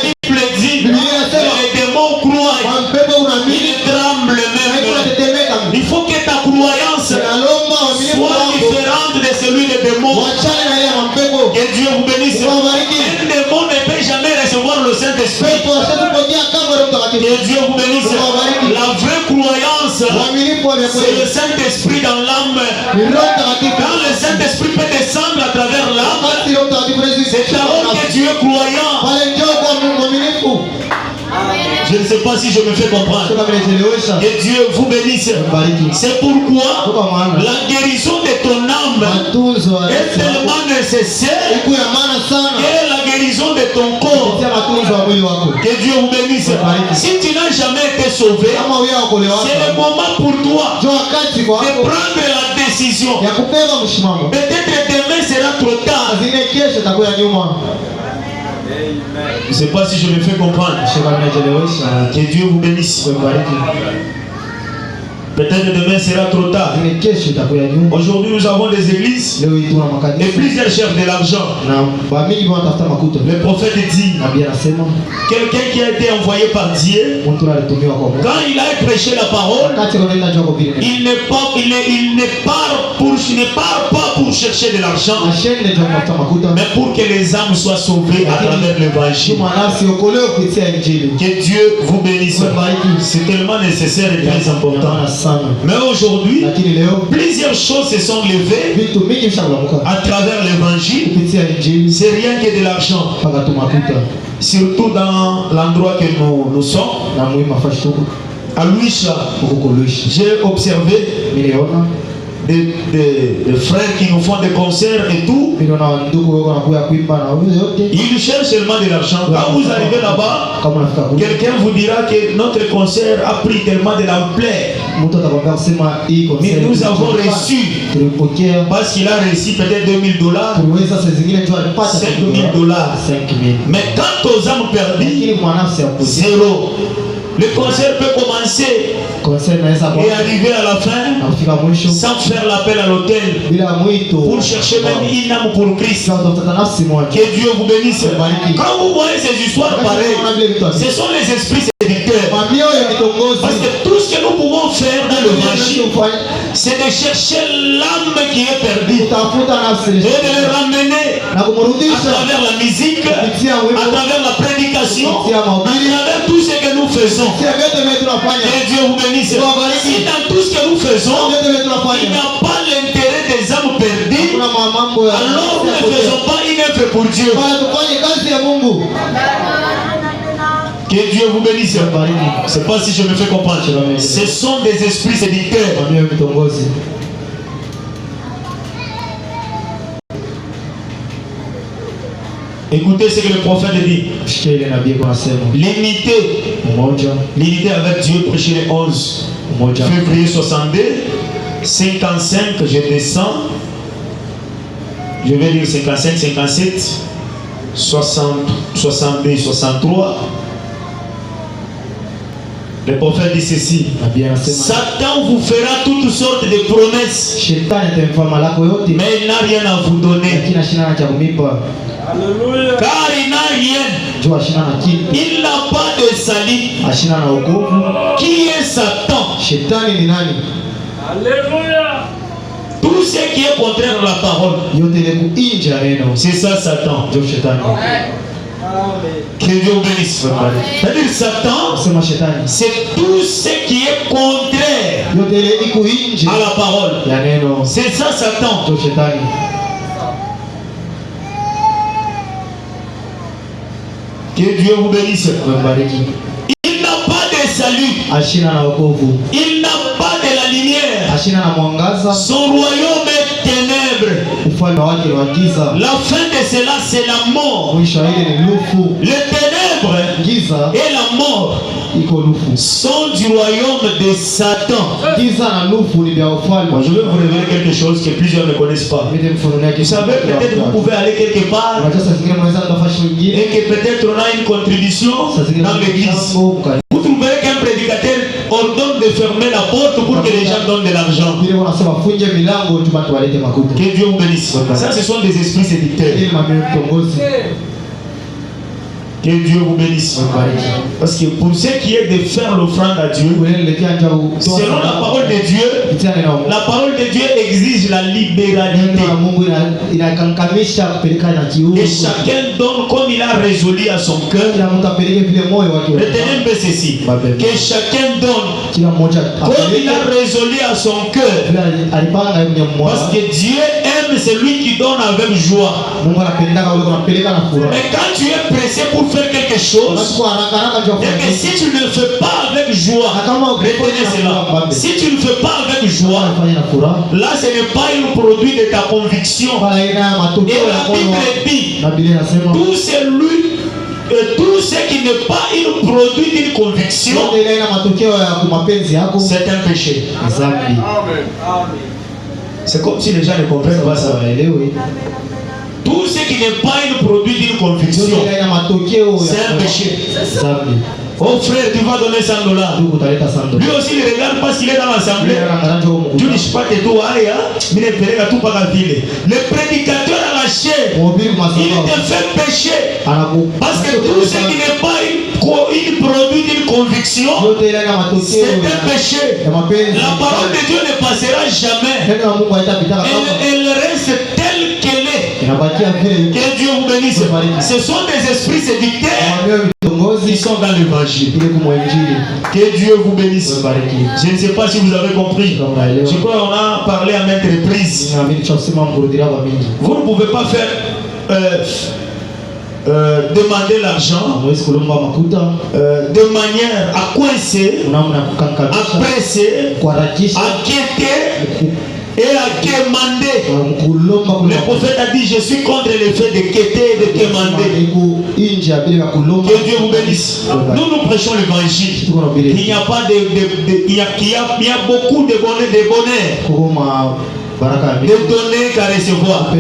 Bible dit, les démons croient, ils tremblent même. Il faut que ta croyance soit différente de celui des démons. Que Dieu vous bénisse. Un démon ne peut jamais recevoir le Saint-Esprit. Que Dieu vous bénisse. La vraie croyance, c'est le Saint-Esprit dans l'âme. Quand le Saint-Esprit peut descendre à travers l'âme, c'est alors que tu es croyant. Je ne sais pas si je me fais comprendre. Que Dieu vous bénisse. C'est pourquoi la guérison de ton âme est tellement nécessaire que la guérison de ton corps. Que Dieu vous bénisse. Si tu n'as jamais été sauvé, c'est le moment pour toi de prendre la décision. Peut-être demain sera trop tard. Je ne sais pas si je me fais comprendre. Que Dieu vous bénisse. Peut-être demain sera trop tard. Aujourd'hui, nous avons des églises et plusieurs cherchent de l'argent. Le prophète dit, quelqu'un qui a été envoyé par Dieu, quand il a prêché la parole, il ne part pas pour chercher de l'argent, mais pour que les âmes soient sauvées à travers l'évangile. Que Dieu vous bénisse. C'est tellement nécessaire et très important. Mais aujourd'hui, plusieurs choses se sont levées à travers l'évangile. C'est rien que de l'argent. Surtout dans l'endroit que nous sommes. À Luisha, j'ai observé des frères qui nous font des concerts et tout. Ils cherchent seulement de l'argent. Quand vous arrivez là-bas, quelqu'un vous dira que notre concert a pris tellement de l'ampleur. Mais nous avons reçu, parce qu'il a reçu peut-être $2000, $5000. Mais quant aux âmes perdues, zéro. Le concert peut commencer et arriver à la fin sans faire l'appel à l'hôtel pour chercher même une âme pour Christ. Que Dieu vous bénisse. Quand vous voyez ces histoires pareilles, ce sont les esprits séducteurs. Parce que tout ce que nous pouvons faire dans l'évangile, c'est de chercher l'âme qui est perdue et de le ramener à travers la musique, à travers la prédication, à travers tout ce que nous faisons. Que Dieu vous bénisse. Si dans tout ce que nous faisons, il n'y a pas l'intérêt des âmes perdues, alors nous ne faisons pas une œuvre pour Dieu. Que Dieu vous bénisse. Je ne sais pas si je me fais comprendre. Ce sont des esprits séducteurs. Écoutez ce que le prophète dit. L'unité avec Dieu, prêché le 11 février 62, 55, je descends. Je vais lire 55, 57, 60, 62, 63. Le prophète dit ceci: Satan vous fera toutes sortes de promesses, mais il n'a rien à vous donner. Alléluia. Car il n'a rien. Il n'a pas de salut. Qui est Satan? Alléluia. Tout ce qui est contraire à la parole, c'est ça Satan. Que Dieu vous bénisse. C'est-à-dire Satan, c'est tout ce qui est contraire à la parole. C'est ça Satan. Que Dieu vous bénisse. Il n'a pas de salut. Il n'a pas de la lumière. Son royaume est ténèbres. La fin de cela, c'est la mort. Les ténèbres et la mort sont du royaume de Satan. Je vais vous révéler quelque chose que plusieurs ne connaissent pas. Vous savez, peut-être vous pouvez aller quelque part et que peut-être on a une contribution dans l'église. Vous trouverez qu'un prédicateur ordonne de fermer la porte pour que les gens donnent de l'argent. Que Dieu vous bénisse. Ça, ce sont des esprits séducteurs. Que Dieu vous bénisse. Parce que pour ce qui est de faire l'offrande à Dieu, selon la parole de Dieu, la parole de Dieu exige la libéralité. Et chacun donne comme il a résolu à son cœur. Retenez un peu ceci. Que chacun donne comme il a résolu à son cœur. Parce que Dieu aime celui qui donne avec joie. Mais quand tu es pressé pour faire quelque chose, et que si tu ne le fais pas avec joie, retenez cela. Si tu ne le fais pas avec joie, là ce n'est pas un produit de ta conviction. Et la Bible dit, tout ce qui n'est pas un produit d'une conviction, c'est un péché. C'est comme si les gens ne comprennent pas ça. Tout ce qui n'est pas un produit d'une conviction, c'est un péché. Oh frère, tu vas donner $100. Lui aussi, il regarde parce qu'il est dans l'assemblée. Tu dis pas que tout aille, mais le prédicateur à la chair, il te fait pécher. Parce que tout ce qui n'est pas un produit d'une conviction, c'est un péché. La parole de Dieu ne passera jamais. Elle reste telle qu'elle est. Que Dieu vous bénisse. Ce sont des esprits séducteurs qui sont dans l'évangile. Que Dieu vous bénisse. Je ne sais pas si vous avez compris. Je crois qu'on a parlé à maintes reprises. Vous ne pouvez pas faire demander l'argent de manière à coincer, à presser, à guetter et à quémander. Le prophète a dit: je suis contre le fait de quêter et de quémander. Que Dieu vous bénisse. Nous prêchons l'évangile. Il n'y a pas de, il y a beaucoup de bonheur. De donner qu'à recevoir. Que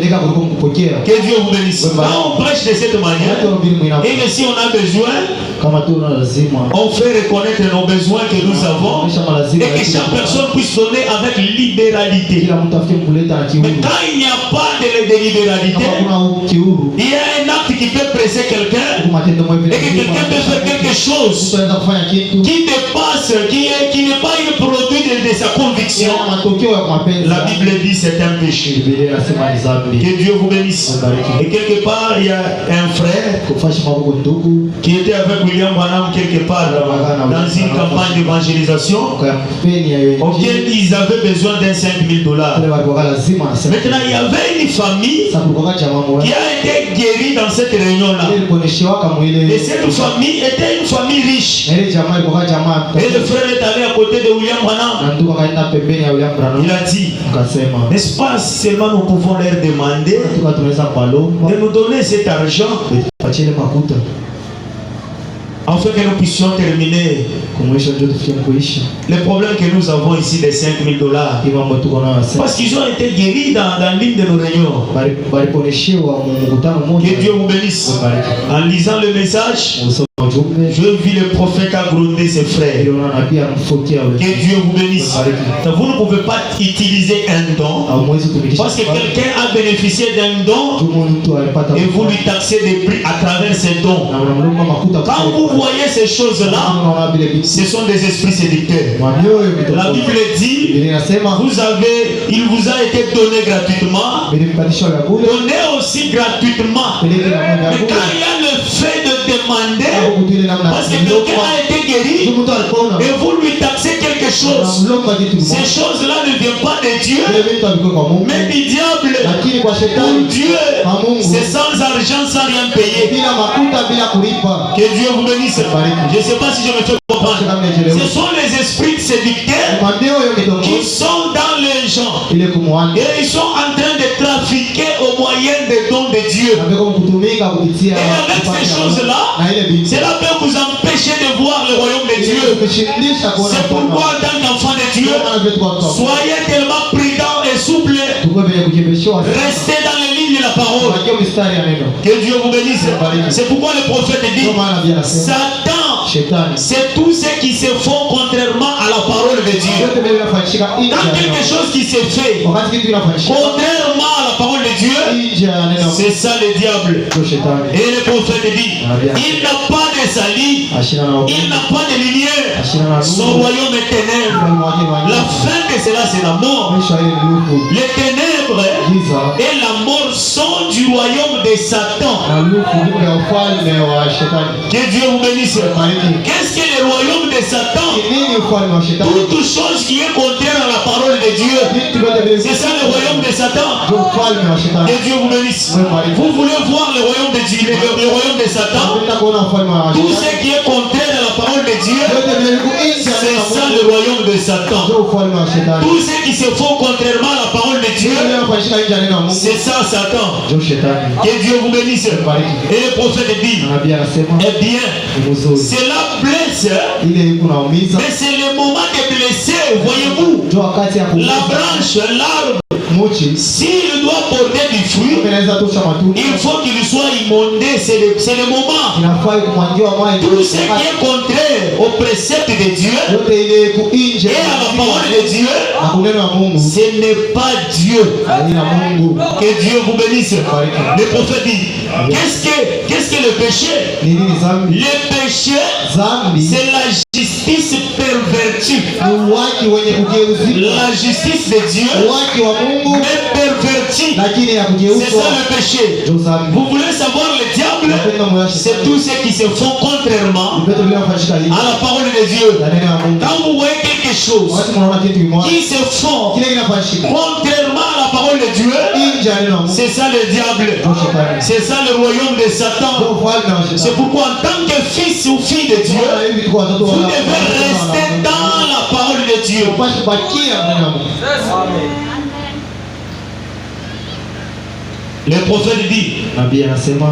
Dieu vous bénisse. Quand on prêche de cette manière, et que si on a besoin, on fait reconnaître nos besoins que nous avons, et que chaque personne puisse donner avec libéralité. Mais quand il n'y a pas de libéralité, il y a un acte qui peut presser quelqu'un, et que quelqu'un peut faire quelque chose qui dépasse, qui n'est pas un produit de de sa conviction, la Bible dit c'est un péché. Que Dieu vous bénisse. Et quelque part, il y a un frère qui était avec William Branham quelque part dans une campagne d'évangélisation auquel ils avaient besoin d'un $5,000. Maintenant, il y avait une famille qui a été guérie dans cette réunion-là. Et cette famille était une famille riche. Et le frère est allé à côté de William Branham. Il a dit, n'est-ce pas, seulement nous pouvons leur demander de nous donner cet argent afin que nous puissions terminer le problème que nous avons ici des $5,000. Parce qu'ils ont été guéris dans l'une de nos réunions. Que Dieu vous bénisse. En lisant le message, je vis le prophète gronder ses frères. Que Dieu vous bénisse. Vous ne pouvez pas utiliser un don parce que quelqu'un a bénéficié d'un don et vous lui taxez des prix à travers ces dons. Quand vous voyez ces choses-là, ce sont des esprits séducteurs. La Bible dit, il vous a été donné gratuitement, donné aussi gratuitement. Mais quand il y a le fait de demander, parce que quelqu'un a été guéri et vous lui taxez quelque chose, ces choses-là ne viennent pas de Dieu mais du diable. Pour Dieu, c'est sans argent, sans rien payer. Que Dieu vous bénisse. Je ne sais pas si je me fais comprendre. Ce sont les esprits séducteurs qui sont dans les gens et ils sont en train de trafiquer au moyen des dons de Dieu. Et avec ces choses-là, cela peut vous empêcher de voir le royaume de Dieu. C'est pourquoi en tant qu'enfant de Dieu, soyez tellement prudents et souples. Restez dans les lignes de la parole. Que Dieu vous bénisse. C'est pourquoi le prophète dit, Satan, c'est tous ceux qui se font contrairement à la parole de Dieu. Quand quelque chose qui se fait contrairement à la parole de Dieu, c'est ça le diable. Et le prophète dit, il n'a pas de salut, il n'a pas de lumière, son royaume est ténèbres. La fin de cela, c'est la mort. Les ténèbres et la mort sont du royaume de Satan. Que Dieu vous bénisse. Qu'est-ce que le royaume de Satan? Toute chose qui est contraire à la parole de Dieu, c'est ça le royaume de Satan. Que Dieu vous bénisse. Vous voulez voir le royaume de Dieu, le royaume de Satan? Tout ce qui est contraire à la parole de Dieu, c'est ça le royaume de Satan. Tout ce qui se font contrairement à la parole de Dieu, c'est ça Satan. Que Dieu vous bénisse. Et le prophète dit, eh bien, cela blesse, mais c'est le moment de blesser, voyez-vous. La branche, l'arbre, s'il doit porter du fruit, il faut qu'il soit immondé, c'est le moment. Tout ce qui est contraire au précepte de Dieu et à la parole de Dieu, ce n'est pas Dieu. Que Dieu vous bénisse. Le prophète dit, qu'est-ce que le péché? Le péché, c'est la justice pervertie. La justice de Dieu mais pervertie. C'est ça le péché. Vous voulez savoir le diable? C'est tous ceux qui se font contrairement à la parole de Dieu. Quand vous voyez quelque chose qui se font contrairement à la parole de Dieu, c'est ça le diable. C'est ça le royaume de Satan. C'est pourquoi en tant que fils ou fille de Dieu, vous devez rester dans la parole de Dieu. Le prophète dit,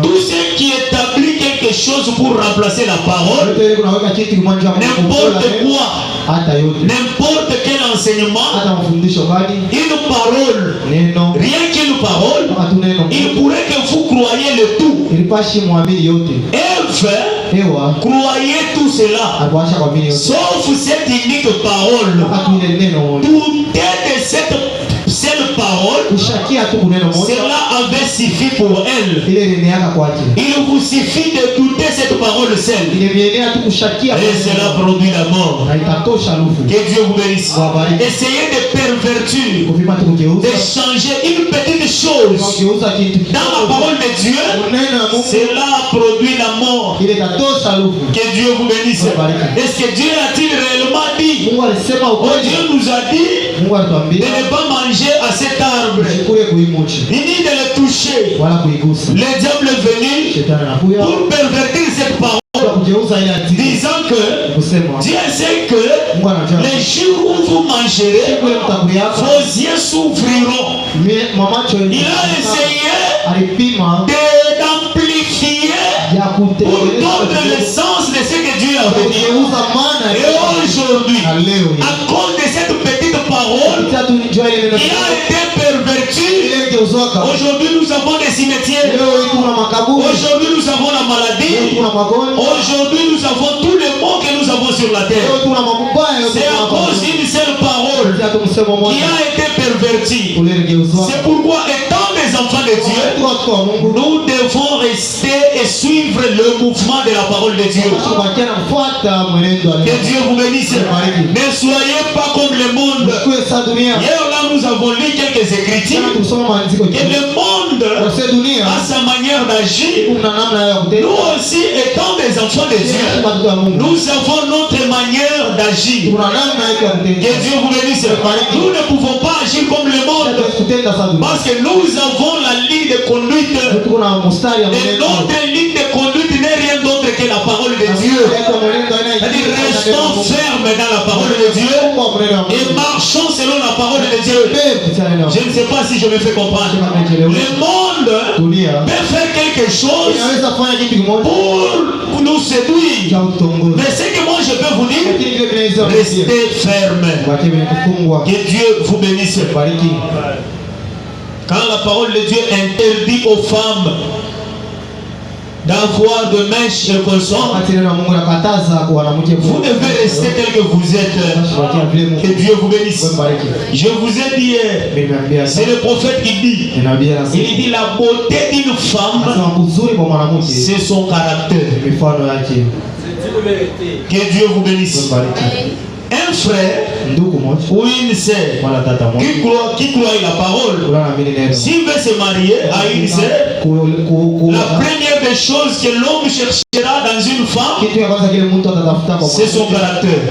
tout ce qui établit quelque chose pour remplacer la parole, n'importe quoi, n'importe quel enseignement, une parole, rien qu'une parole, il pourrait que vous croyez le tout. Eve, croyez tout cela, sauf cette unique parole. Tout est de cette parole, cela avait suffi pour elle. Il vous suffit de douter cette parole seule. Et cela produit la mort. Que Dieu vous bénisse. Essayez de pervertir, de changer une petite chose dans la parole de Dieu, cela produit la mort. Que Dieu vous bénisse. Est-ce que Dieu a-t-il réellement dit? Dieu nous a dit de ne pas manger à cet arbre, ni de le toucher. Le diable est venu pour pervertir cette parole, disant que Dieu sait que les jours où vous mangerez, vos yeux s'ouvriront. Il a essayé d'amplifier pour donner le sens de ce que Dieu a dit. Et aujourd'hui, à cause de cette petite parole, il a été perverti. Aujourd'hui, nous avons des cimetières. Aujourd'hui, nous avons la maladie. Aujourd'hui, nous avons tous les maux que nous avons sur la terre. C'est à cause d'une seule parole qui a été pervertie. C'est pourquoi, étant des enfants de Dieu, nous devons rester et suivre le mouvement de la parole de Dieu. Que Dieu vous bénisse. Ne soyez pas comme le monde. Hier là, nous avons lu quelques écritures. Que le monde a sa manière d'agir. Nous aussi, étant des enfants de Dieu, nous avons notre manière d'agir. Que Dieu vous bénisse. Nous ne pouvons pas agir comme le monde, parce que nous avons la ligne de conduite. Et notre ligne de conduite n'est rien d'autre que la parole de Dieu. C'est-à-dire, restons fermes dans la parole de Dieu et marchons selon la parole de Dieu. Je ne sais pas si je me fais comprendre. Le monde peut faire quelque chose pour nous séduire. Mais ce que moi je peux vous dire, restez fermes. Que Dieu vous bénisse. Quand la parole de Dieu interdit aux femmes d'avoir de mèches et consort, vous devez rester tel que vous êtes. Que Dieu vous bénisse. Je vous ai dit hier, c'est le prophète qui dit, il dit la beauté d'une femme, c'est son caractère. Que Dieu vous bénisse. Un frère ou une sœur qui croit la parole, s'il veut se marier à une sœur, la première des choses que l'homme cherchera dans une femme, c'est son caractère.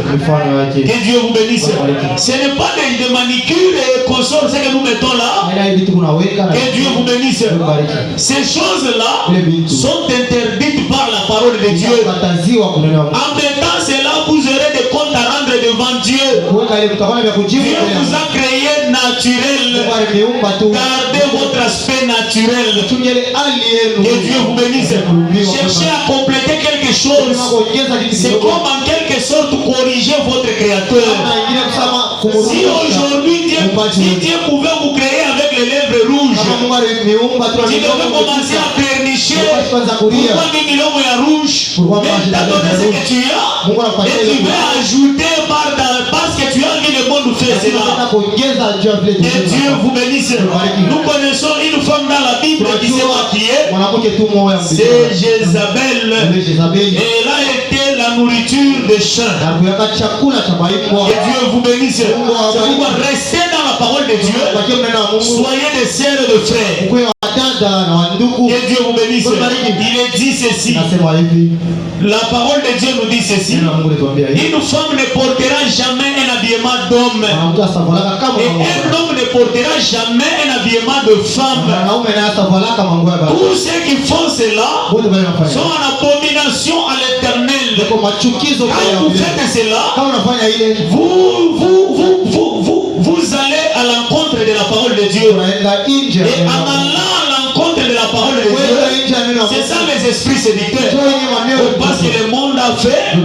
Que Dieu vous bénisse. Ce n'est pas des manicures et consorts que nous mettons là. Que Dieu vous bénisse. Ces choses-là sont interdites par la parole de Dieu. En mettant cela, vous aurez des comptes à rendre devant Dieu. Dieu vous a créé naturel. Gardez votre aspect naturel. Que Dieu vous bénisse. Cherchez à compléter quelque chose. C'est comme en quelque sorte corriger votre créateur. Si aujourd'hui Dieu pouvait vous créer avec les lèvres rouges, tu devais commencer à pleurnicher. Pourquoi mis l'homme est rouge? Mais t'as donné ce que tu as. Et tu veux ajouter parce que tu as mis le monde fait cela. Et Dieu vous bénisse. Nous connaissons une femme dans la Bible qui s'est maquillée. C'est Jézabel. Et elle a été la nourriture des chiens. Que Dieu vous bénisse. C'est pourquoi restez dans la parole de Dieu. Soyez des sœurs de frères. Que Dieu vous bénisse. Il est dit ceci. La parole de Dieu nous dit ceci. Une femme ne portera jamais un habillement d'homme. Et un homme ne portera jamais un habillement de femme. Tous ceux qui font cela sont en abomination à l'Éternel. Quand vous faites cela, vous allez à l'encontre de la parole de Dieu. Et en allant à l'encontre de la parole de Dieu, c'est ça les esprits séducteurs. Parce que le monde a fait,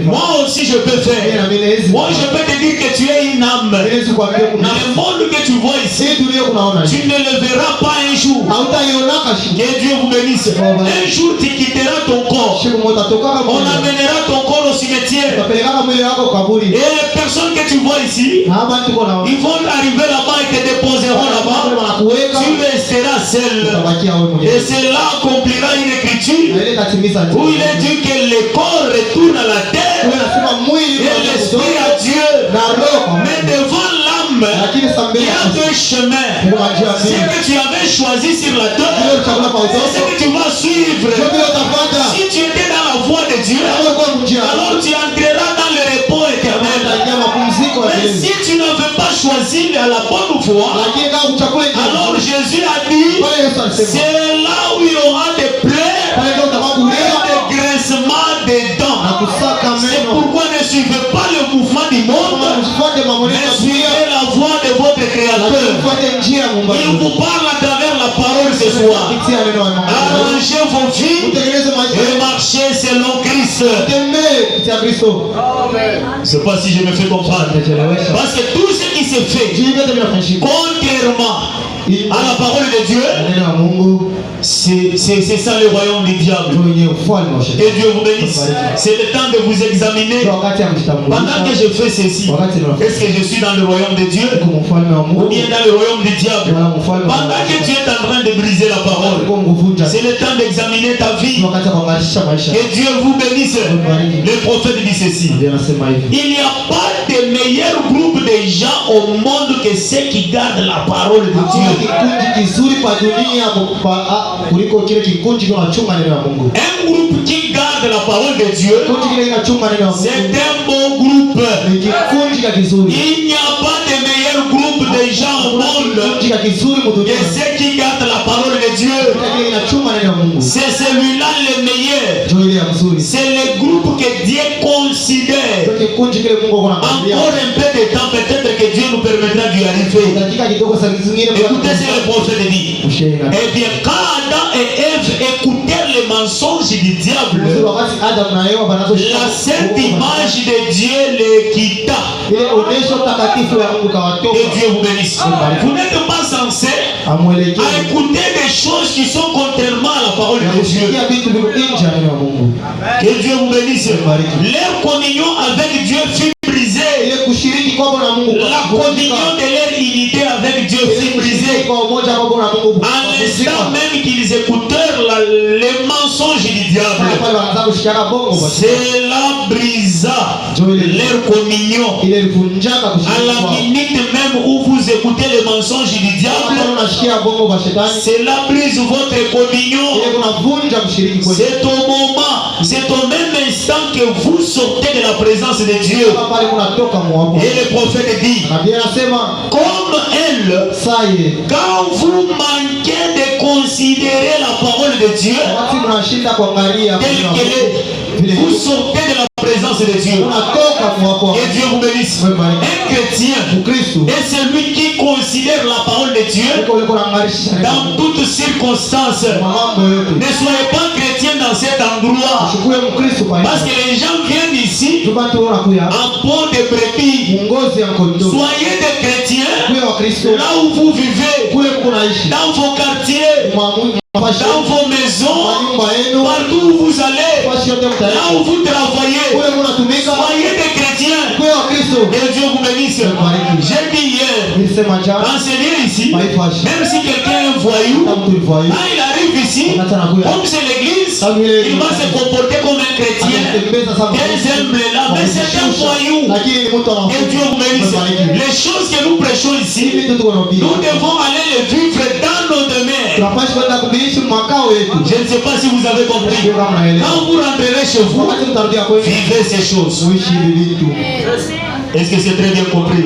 moi aussi je peux faire. Moi je peux te dire que tu es une âme. Dans le monde que tu vois ici, tu ne le verras pas un jour. Que Dieu vous bénisse. Un jour tu quitteras ton corps. On amènera ton corps au cimetière. Et les personnes que tu vois ici, ils vont arriver là-bas et te déposeront là-bas. Tu resteras seul. Et cela accomplira une écriture où il est dit que le corps retourne à la terre et l'esprit à Dieu. Mais devant l'âme, il y a deux chemins. Ce que tu avais choisi sur la terre, c'est ce que tu vas suivre. Si tu étais dans la voie de Dieu, alors tu entreras dans le repos éternel. Mais si tu n'avais pas choisi la bonne voie, alors Jésus a dit, c'est là où il y aura des pleurs et des grincements des dents. C'est pourquoi ne suivez pas le mouvement du monde, mais suivez la voie de votre Créateur. Il vous parle à travers la parole ce soir. Arrangez vos vies et marchez selon Christ. Je ne sais pas si je me fais comprendre. Parce que tout ce qui se fait contrairement à la parole de Dieu, c'est ça le royaume du diable. Et Dieu vous bénisse. C'est le temps de vous examiner. Pendant que je fais ceci, est-ce que je suis dans le royaume de Dieu ou bien dans le royaume du diable? Pendant que tu es en train de briser la parole, c'est le temps d'examiner ta vie. Que Dieu vous bénisse. Le prophète dit ceci: il n'y a pas de meilleur groupe de gens au monde que ceux qui gardent la parole de Dieu. Un groupe qui garde la parole de Dieu, c'est un bon groupe. Il n'y a pas de meilleur groupe de gens au monde que ceux qui gardent la parole de Dieu. C'est celui-là le meilleur. C'est le groupe que Dieu considère. Encore un peu de temps, peut-être que Dieu nous permettra d'y arriver. Écoutez ce que le prophète dit. Eh bien, quand Adam et Ève écoutèrent les mensonges du diable, la sainte image de Dieu les quitta. Que Dieu vous bénisse. Vous n'êtes pas censé à écouter des choses qui sont contrairement à la parole de Dieu. Que Dieu vous bénisse. Leur communion avec Dieu fut brisée. La communion de leur unité avec Dieu fut brisée. En l'instant même qu'ils écoutèrent les mensonges du diable, cela brisa leur communion. À la minute même où vous écoutez les mensonges du diable, cela brise votre communion. C'est au moment, c'est au même instant que vous sortez de la présence de Dieu. Et le prophète dit, comme elle, quand vous manquez de considérer la parole de Dieu telle qu'elle est, vous sortez de la présence de Dieu. Et Dieu vous bénisse. Un chrétien est celui qui considère la parole de Dieu dans toutes circonstances. Ne soyez pas chrétien dans cet endroit, parce que les gens viennent ici en peau de brebis. Soyez des chrétiens là où vous vivez, dans vos quartiers, dans vos maisons, partout où vous allez, là où vous travaillez. Soyez des chrétiens. Que Dieu vous bénisse. J'ai dit hier, enseigner ici, même si quelqu'un est un voyou, quand il arrive ici, comme c'est l'église, il va se comporter comme un chrétien. Quels aiment là, mais c'est un voyou. Que Dieu vous bénisse. Les choses que nous prêchons ici, nous devons aller les vivre dans nos demeures. Je ne sais pas si vous avez compris. Quand vous rentrerez chez vous, vivez ces choses. Est-ce que c'est très bien compris?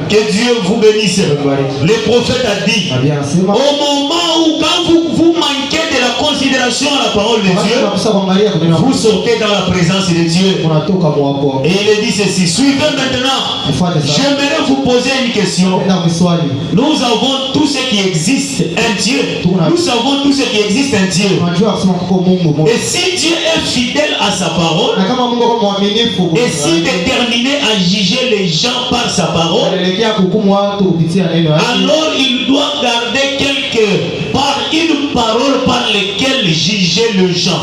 Que Dieu vous bénisse. Le prophète a dit, au moment où quand vous manquez de la considération à la parole de Dieu, vous sortez dans la présence de Dieu. Et il dit ceci: suivez maintenant. J'aimerais vous poser une question. Nous avons tout ce qui existe, un Dieu. Nous savons tout ce qui existe, un Dieu. Et si Dieu est fidèle à sa parole, et si déterminé à juger les gens par sa parole, alors il doit garder quelque part parole par laquelle juger les gens.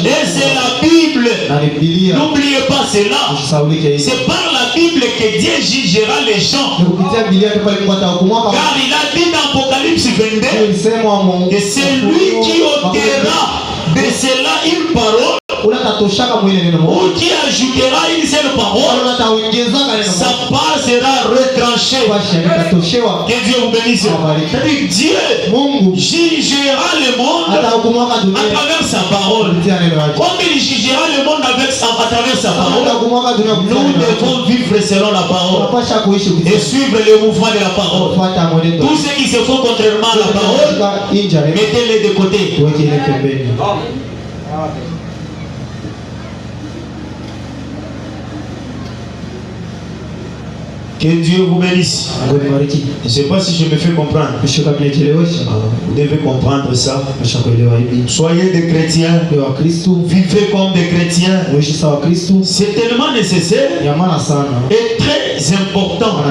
Et c'est la Bible. N'oubliez pas cela. C'est par la Bible que Dieu jugera les gens. Car il a dit dans Apocalypse 22 que c'est lui qui ôtera de cela une parole, ou qui ajoutera une seule parole, sa part sera retranchée. Que Dieu vous bénisse. Dieu jugera le monde à travers sa parole. Comme il jugera le monde à travers sa parole, nous devons vivre selon la parole et suivre le mouvement de la parole. Tous ceux qui se font contrairement à la parole, mettez-les de côté. Que Dieu vous bénisse. Je ne sais pas si je me fais comprendre. Vous devez comprendre ça. Soyez des chrétiens. Vivez comme des chrétiens. C'est tellement nécessaire et très important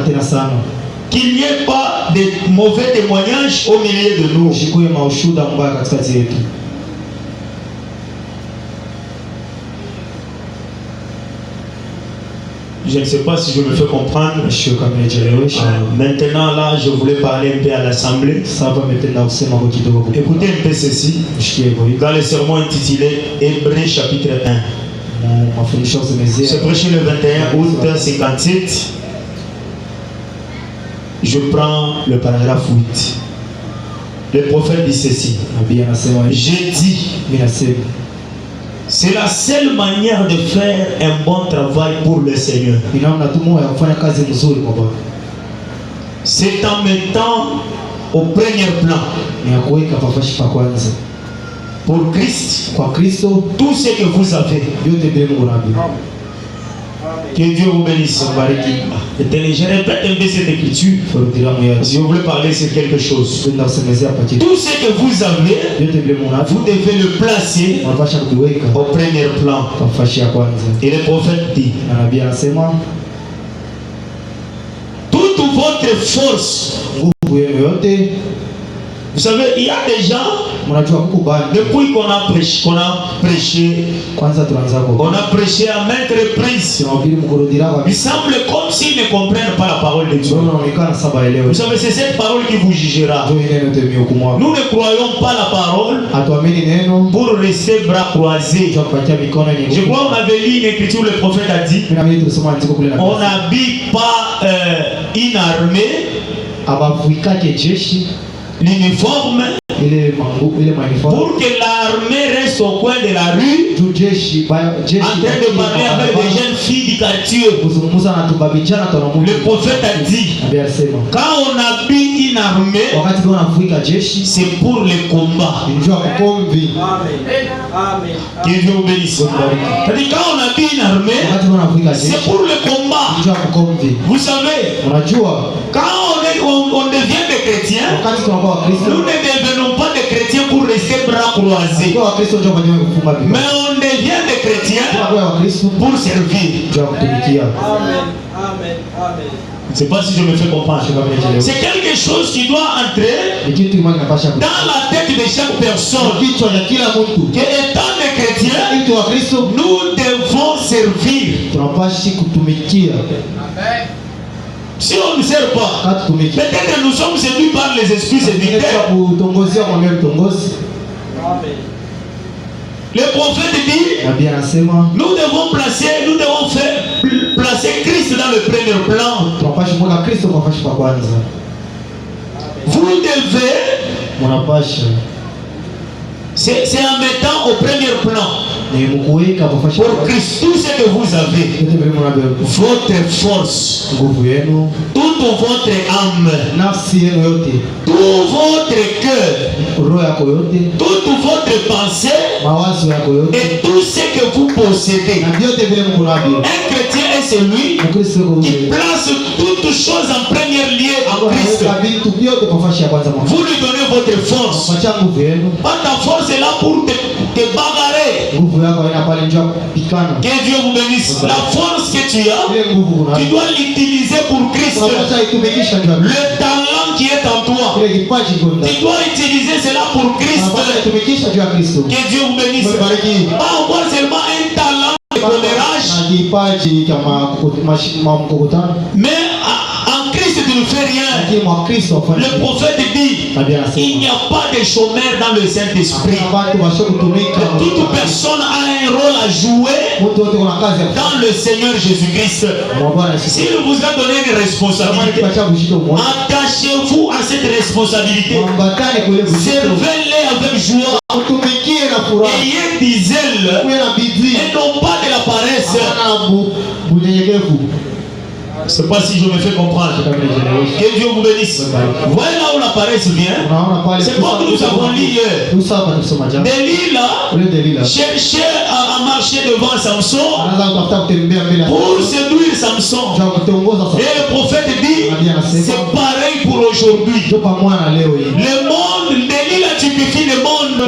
qu'il n'y ait pas de mauvais témoignages au milieu de nous. Je ne sais pas si je me fais comprendre. Maintenant, là, je voulais parler un peu à l'Assemblée. Écoutez un peu ceci. Dans le sermon intitulé Hébreux chapitre 1. C'est prêché le 21 août 57. Je prends le paragraphe 8. Le prophète dit ceci. J'ai dit, c'est la seule manière de faire un bon travail pour le Seigneur. C'est en mettant au premier plan pour Christ tout ce que vous avez. Que Dieu vous bénisse. Je répète un peu cette écriture. Si vous voulez parler sur quelque chose, tout ce que vous avez, vous devez le placer au premier plan. Et le prophète dit, toute votre force. Vous savez, il y a des gens, depuis qu'on a prêché, on a prêché à maintes reprises. Il semble comme s'ils ne comprennent pas la parole de Dieu. Vous savez, c'est cette parole qui vous jugera. Nous ne croyons pas la parole pour rester bras croisés. Je crois qu'on avait lu une écriture, le prophète a dit, on n'habille pas une armée, l'uniforme, pour que l'armée reste au coin de la rue en train de parler avec des jeunes filles du quartier. Le prophète a dit, quand on habille une armée, c'est pour le combat. Que Dieu vous bénisse. C'est-à-dire, quand on habille une armée, c'est pour le combat. Vous savez, quand on devient des chrétiens, nous ne devenons pas des chrétiens pour rester bras croisés, mais on devient des chrétiens pour servir. Je ne sais pas si je me fais comprendre. C'est quelque chose qui doit entrer dans la tête de chaque personne. Que étant des chrétiens, nous devons servir. Si on ne sert pas, peut-être que nous sommes séduits par les esprits séducteurs. Le prophète dit, nous devons placer Christ dans le premier plan. Vous devez, c'est en mettant au premier plan pour Christ tout ce que vous avez, votre force, toute votre âme, tout votre cœur, toute votre pensée et tout ce que vous possédez. Un chrétien est celui qui place toutes choses en premier lieu en Christ. Vous lui donnez votre force. Pas ta force est là pour te bagarrer. Que Dieu vous bénisse. La force que tu as, tu dois l'utiliser pour Christ. Le talent qui est en toi, toi. Tu dois utiliser cela pour Christ. Que Dieu vous bénisse. Pas avoir seulement un talent de commérage. Mais en Christ tu ne fais rien. Le prophète dit, il n'y a pas de chômeur dans le Saint-Esprit. Toute personne a un rôle à jouer dans le Seigneur Jésus-Christ. S'il vous a donné une responsabilité, attachez-vous à cette responsabilité. Servez-les avec joie. Ayez des ailes et non pas de la paresse. Je ne sais pas si je me fais comprendre. Que Dieu vous bénisse. Voyez là où la paresse vient. C'est quoi que nous avons lu hier. Delilah cherchait à marcher devant Samson pour séduire Samson. Et le prophète dit, c'est pareil pour aujourd'hui. Le monde, Delilah typifie le monde.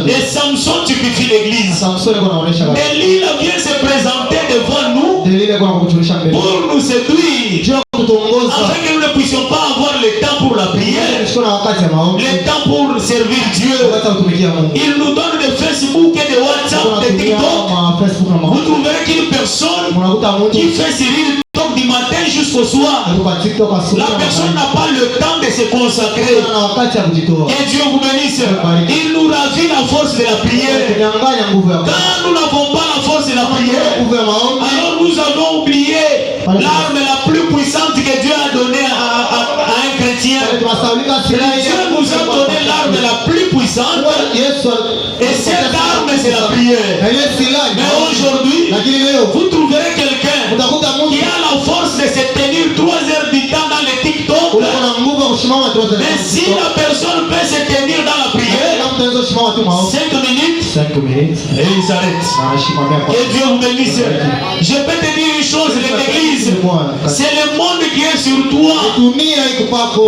Et Samson typifie l'église. Delilah vient se présenter devant nous pour nous séduire, afin que nous ne puissions pas avoir le temps pour la prière, le temps pour servir Dieu. Il nous donne de Facebook et de WhatsApp, de TikTok. Vous trouverez qu'une personne qui fait série du matin jusqu'au soir, la personne n'a pas le temps de se consacrer. Et Dieu vous bénisse. Il nous ravit la force de la prière. Quand nous n'avons pas la force de la prière, alors nous avons oublié l'arme la plus puissante que Dieu a donnée à un chrétien. Dieu nous a donné l'arme la plus puissante. Et cette arme, c'est la prière. Mais aujourd'hui, vous trouverez quelqu'un qui a la force de se tenir 3 heures du temps dans les TikTok. Mais si la personne peut se tenir dans la prière 5 minutes, et il s'arrête. Et Dieu vous bénisse. Je peux te dire une chose, l'église, c'est le monde qui est sur toi.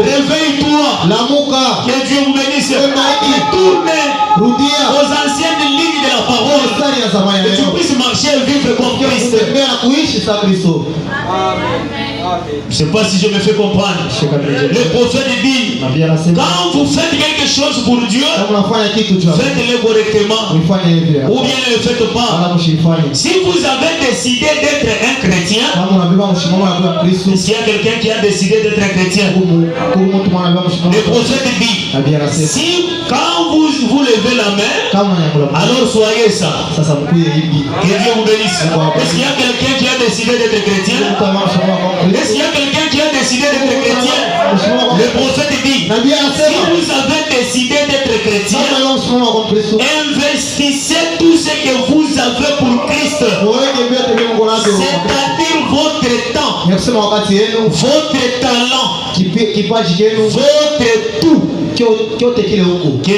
Réveille-toi. Que Dieu vous bénisse. Retourne aux anciennes lignes de la parole. Que tu puisses marcher et vivre comme Christ. Je ne sais pas si je me fais comprendre. Le prophète dit, quand vous faites quelque chose pour Dieu, faites-le correctement. Ou bien ne le faites pas. Si vous avez décidé d'être un chrétien, s'il y a quelqu'un qui a décidé d'être un chrétien, le prophète dit, si quand vous levez la main, alors soyez ça. Que Dieu vous bénisse. Est-ce qu'il y a quelqu'un qui a décidé d'être chrétien? Est-ce qu'il y a quelqu'un qui a décidé d'être chrétien? Le prophète dit, si vous avez décidé d'être chrétien, investissez tout ce que vous avez pour Christ. C'est-à-dire votre temps, votre talent, votre tout. Que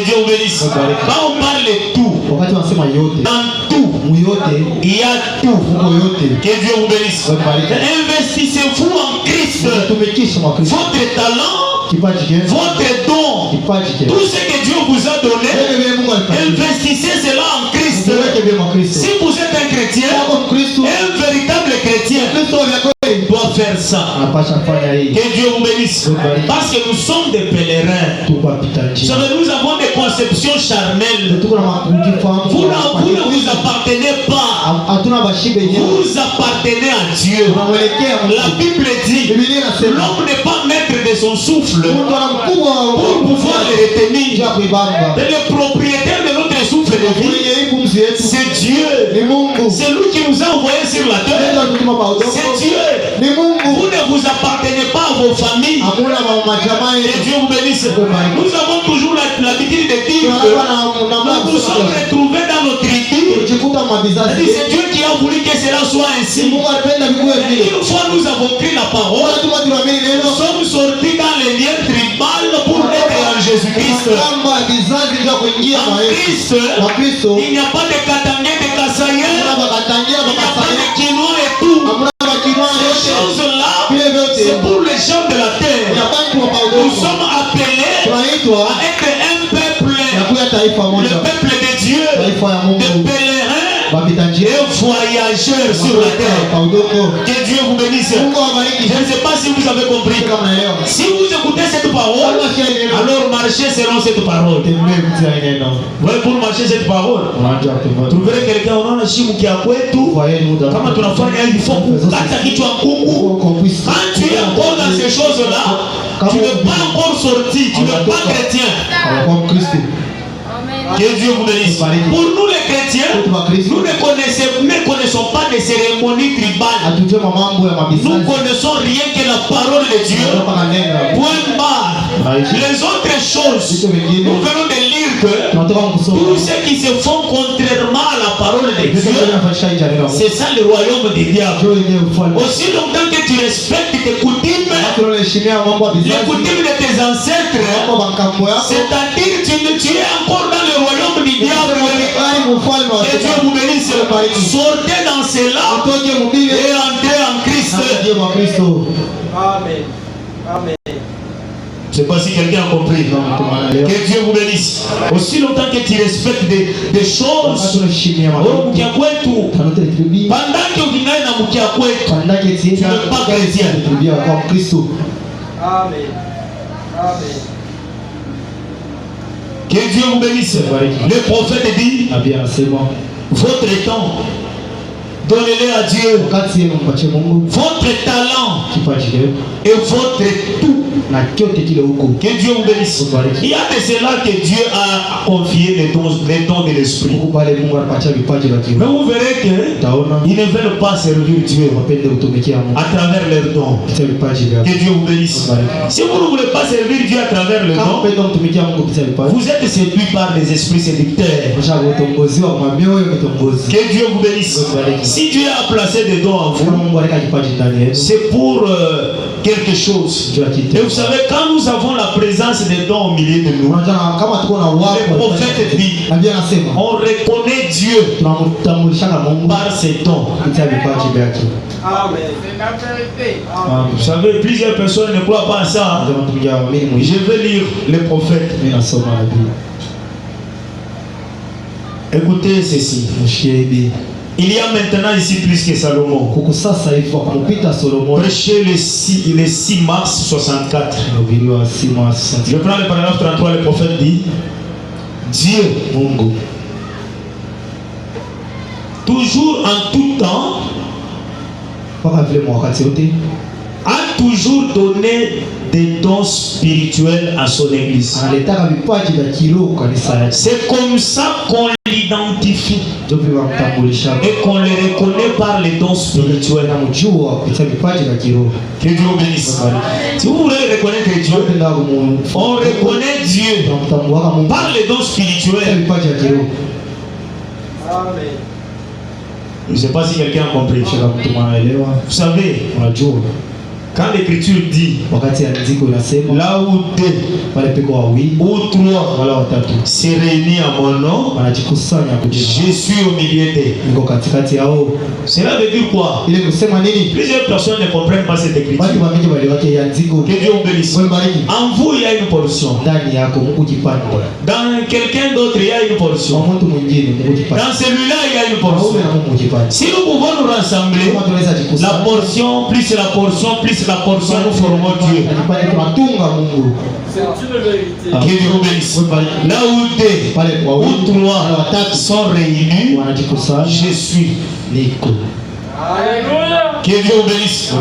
Dieu vous bénisse. Quand on parle de tout, dans tout, il y a tout. Que Dieu vous bénisse. Investissez-vous en Christ. Votre talent, votre don, tout ce que Dieu vous a donné, investissez cela en Christ. Si vous êtes un chrétien, un véritable chrétien doit faire ça. Que Dieu vous bénisse. Parce que nous sommes des pèlerins. Nous avons des conceptions charnelles. Vous ne vous appartenez pas. Vous appartenez à Dieu. La Bible dit, l'homme n'est pas maître de son souffle pour pouvoir le retenir. Et le propriétaire de notre souffle de vie, c'est Dieu. C'est lui qui nous a envoyés sur la terre. C'est Dieu. Vous ne vous appartenez pas à vos familles. Et Dieu vous bénisse. Nous avons toujours l'habitude de dire que nous nous sommes retrouvés dans notre tribus. C'est Dieu qui a voulu que cela soit ainsi. Une fois nous avons pris la parole, nous sommes sortis dans les liens tribales pour être en Jésus-Christ. En Christ, il n'y a pas de Katangé, de Kassaïen, il n'y a pas de Kinois et tout. Ces choses-là, c'est pour les gens de la terre. Nous sommes appelés à être un peuple, le peuple de Dieu, de pèlerins, un voyageur sur la terre. Que Dieu vous bénisse. Je ne sais pas si vous avez compris. Si vous écoutez cette parole, alors marchez selon cette parole. Ouais, pour marcher cette parole, trouverez quelqu'un on a shimu kia kwetu kama tunafanya hivi faut kukata kichwa kuku. Quand tu es encore dans ces choses là, tu n'es pas encore sorti, tu n'es pas chrétien. Que Dieu vous bénisse. Pour nous les chrétiens, nous ne connaissons pas de cérémonies tribales. Nous connaissons rien que la parole de Dieu. Point barre. Les autres choses, nous venons de lire que tous ceux qui se font contrairement à la parole de Dieu, c'est ça le royaume des diables. Aussi longtemps que tu respectes tes coutumes, les coutumes de tes ancêtres, c'est-à-dire tu es encore dans le royaume du diable. Et Dieu vous bénisse. Sortez dans cela et entrez en Christ. Amen. Amen. Je ne sais pas si quelqu'un a compris. Que Dieu vous bénisse. Aussi longtemps que tu respectes des choses, pendant que tu n'es pas chrétien. Amen. Amen. Que Dieu vous bénisse. Le prophète dit, votre temps, donnez-le à Dieu. Votre talent et votre tout. Que Dieu vous bénisse. Il y a de cela que Dieu a confié les dons de l'esprit. Mais vous verrez qu'ils ne veulent pas servir Dieu à travers leurs dons. Que Dieu vous bénisse. Si vous ne voulez pas servir Dieu à travers leurs dons, vous êtes séduit par des esprits séducteurs. Que Dieu vous bénisse. Si Dieu a placé des dons en vous, c'est pour quelque chose. Et vous savez, quand nous avons la présence des dons au milieu de nous, le prophète dit, on reconnaît Dieu par ses dons. Amen. Vous savez, plusieurs personnes ne croient pas à ça. Je vais lire le prophète. Écoutez ceci. Il y a maintenant ici plus que Salomon. Prêché le 6 mars 64. Je prends le paragraphe 33, le prophète dit, Dieu, toujours en tout temps, a toujours donné des dons spirituels à son église. C'est comme ça qu'on l'identifie et qu'on le reconnaît par les dons spirituels. Que Dieu vous bénisse. Si vous voulez reconnaître Dieu, on reconnaît Dieu par les dons spirituels. Amen. Je ne sais pas si quelqu'un a compris. Vous savez, quand l'écriture dit là où deux ou trois se réunissent à mon nom, je suis au milieu d'eux. Cela veut dire quoi? Plusieurs personnes ne comprennent pas cette écriture. Que Dieu vous bénisse. En vous, il y a une portion. Dans quelqu'un d'autre, il y a une portion. Dans celui-là, il y a une portion. Si nous pouvons nous rassembler, la portion, plus la portion, plus la portion, nous formons Dieu. C'est une vérité. Que Dieu vous bénisse. Là où deux ou trois sont réunis, je suis. Alléluia. Que Dieu vous bénisse.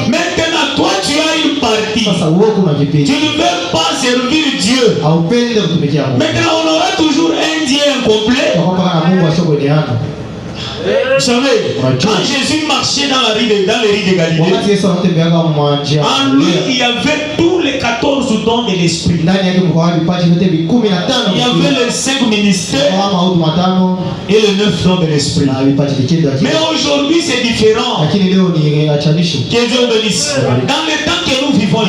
Maintenant, toi, tu as une partie. Tu ne veux pas servir Dieu. Maintenant, on aura toujours un Dieu incomplet. Vous savez, quand Jésus marchait dans les rues de Galilée, en lui il y avait tous les 14 dons de l'esprit. Il y avait les 5 ministères et les 9 dons de l'esprit. Mais aujourd'hui c'est différent. Que Dieu bénisse. Dans le temps que nous vivons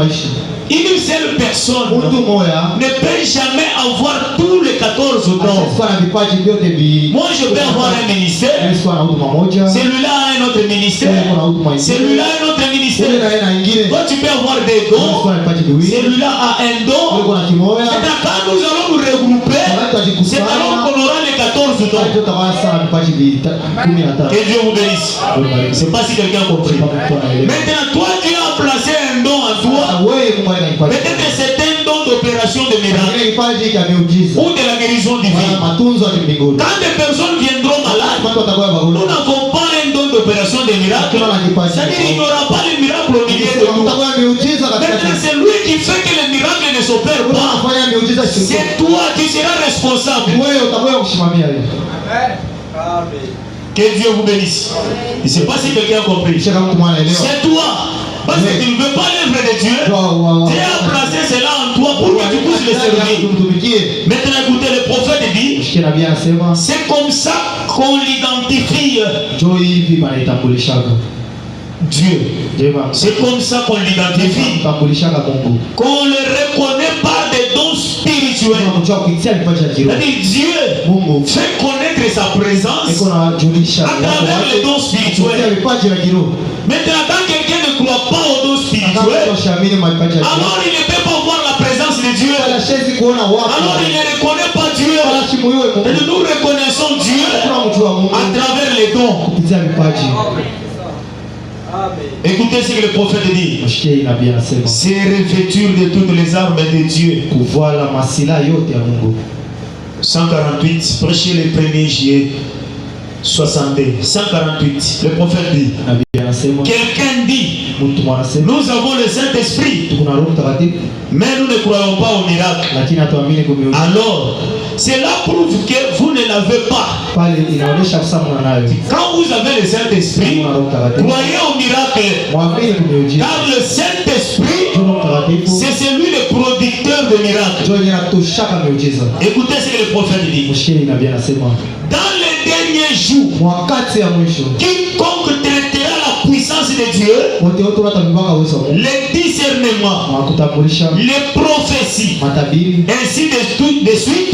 ici, une seule personne ne peut jamais avoir tous les 14 dons. Moi je peux avoir un ministère, celui-là a un autre ministère, celui-là a un autre ministère. Toi tu peux avoir des dons, celui-là a un don. Quand nous allons nous regrouper, c'est alors qu'on aura les 14 dons. Que Dieu vous bénisse. Je ne sais pas si quelqu'un a compris. Maintenant, toi, tu as placé un don en toi. Peut-être que c'est un don d'opération de miracle ou de la guérison divine. Quand des personnes viendront malades, nous n'avons pas un don d'opération de miracle. C'est-à-dire qu'il n'y aura pas de miracle au milieu de nous. Maintenant, c'est lui qui fait que le miracle ne s'opère pas. C'est toi qui seras responsable. Que Dieu vous bénisse. Je ne sais pas si quelqu'un a compris. C'est toi. Parce que tu ne veux pas l'œuvre de Dieu. Dieu a placé cela en toi pour que tu puisses le servir. Maintenant, écoutez, le prophète dit, c'est comme ça qu'on l'identifie. Dieu. C'est comme ça qu'on l'identifie. Qu'on le reconnaît par des dons spirituels. C'est-à-dire Dieu fait connaître sa présence à travers les dons spirituels. Maintenant, quand quelqu'un ne croit pas aux dons spirituels, alors il ne peut pas voir la présence de Dieu. Alors il ne reconnaît pas Dieu. Et nous reconnaissons Dieu à travers les dons. Écoutez ce que le prophète dit. C'est revêture de toutes les armes de Dieu. 148, prêchez le 1er juillet 62. 148, le prophète dit. Quelqu'un dit, nous avons le Saint-Esprit, mais nous ne croyons pas au miracle. Alors, cela prouve que vous ne l'avez pas. Quand vous avez le Saint-Esprit, croyez au miracle. Car le Saint-Esprit, c'est celui le producteur de miracles. Écoutez ce que le prophète dit. Dans les derniers jours, quiconque traitera la puissance de Dieu, le discernement, les prophéties, ainsi de suite,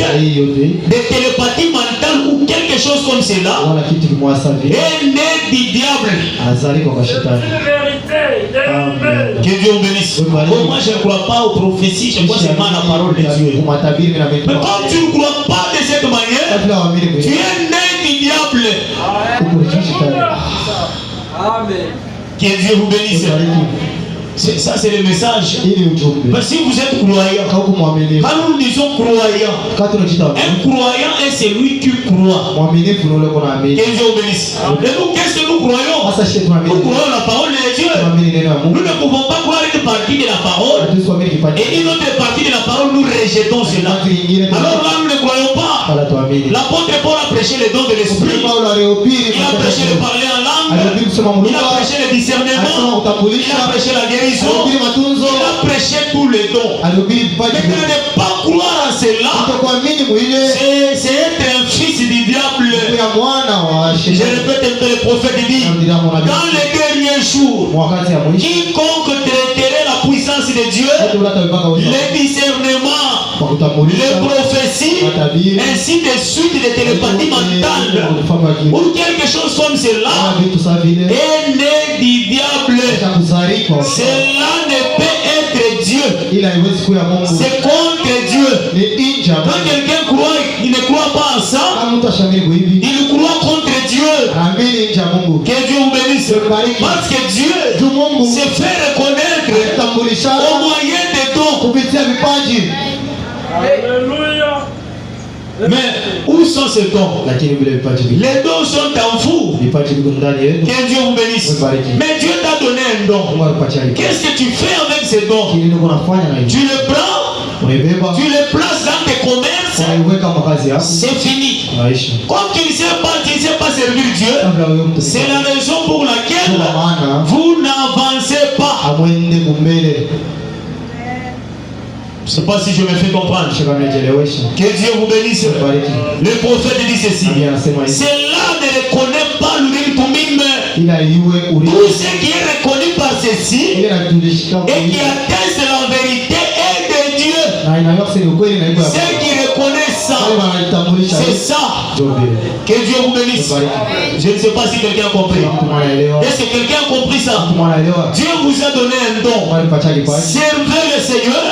des télépathies mentales ou quelque chose comme cela, est né du diable. Que Dieu vous bénisse. Moi je ne crois pas aux prophéties, je crois seulement à la parole de Dieu. Mais comme tu ne crois pas de cette manière, tu es né du diable. Amen. Que Dieu vous bénisse. Ça c'est le message. Mais si vous êtes croyant, quand nous disons croyant, un croyant est celui qui croit. Que Dieu vous bénisse. Et nous, qu'est-ce que nous croyons? Nous croyons la parole de Dieu. Nous ne pouvons pas croire une partie de la parole et une autre partie de la parole, nous rejetons cela. Alors là, nous ne croyons pas. L'apôtre Paul a prêché les dons de l'esprit. Il a prêché le parler en langue. Il a prêché le discernement. Il a prêché la guérison. Il a prêché tous les dons. Mais ne pas croire à cela, c'est être un fils du diable. Je répète un peu, le prophète dit, dans les derniers jours, quiconque traiterait la puissance de Dieu, le discernement, les prophéties, ainsi de suite, les télépathies mentales, ou quelque chose comme cela, est né du diable. Cela ne peut être Dieu. C'est contre Dieu. Quand quelqu'un croit, il ne croit pas en ça, il croit contre Dieu. Que Dieu vous bénisse. Parce que Dieu se fait reconnaître au moyen des dons. Alléluia. Mais où sont ces dons? Les dons sont en vous. Que Dieu vous bénisse. Mais Dieu t'a donné un don. Qu'est-ce que tu fais avec ces dons? Tu le prends, tu le places dans tes commerces, c'est fini. Comme tu ne sais pas servir Dieu, c'est la raison pour laquelle vous n'avancez pas. Je ne sais pas si je me fais comprendre. Que Dieu vous bénisse. Le prophète dit ceci. Cela ne reconnaît pas l'Urim Tumim. Tout ce qui est reconnu par ceci et qui atteste la vérité est de Dieu. Ceux qui reconnaissent ça, c'est ça. Que Dieu vous bénisse. Je ne sais pas si quelqu'un a compris. Est-ce que quelqu'un a compris ça? Dieu vous a donné un don. Servez le Seigneur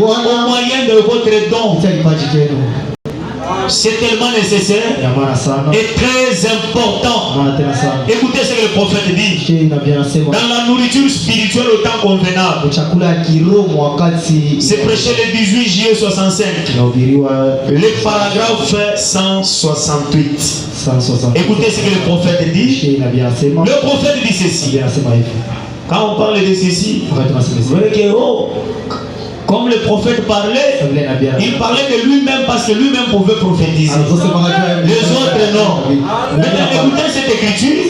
au moyen de votre don. C'est tellement nécessaire et très important. Écoutez ce que le prophète dit. Dans la nourriture spirituelle au temps convenable. C'est prêché le 18 juillet 65. Le paragraphe 168. Écoutez ce que le prophète dit. Le prophète dit ceci. Quand on parle de ceci, vous voyez que comme le prophète parlait, il parlait de lui-même parce que lui-même pouvait prophétiser. Les autres non. Maintenant, écoutez cette écriture.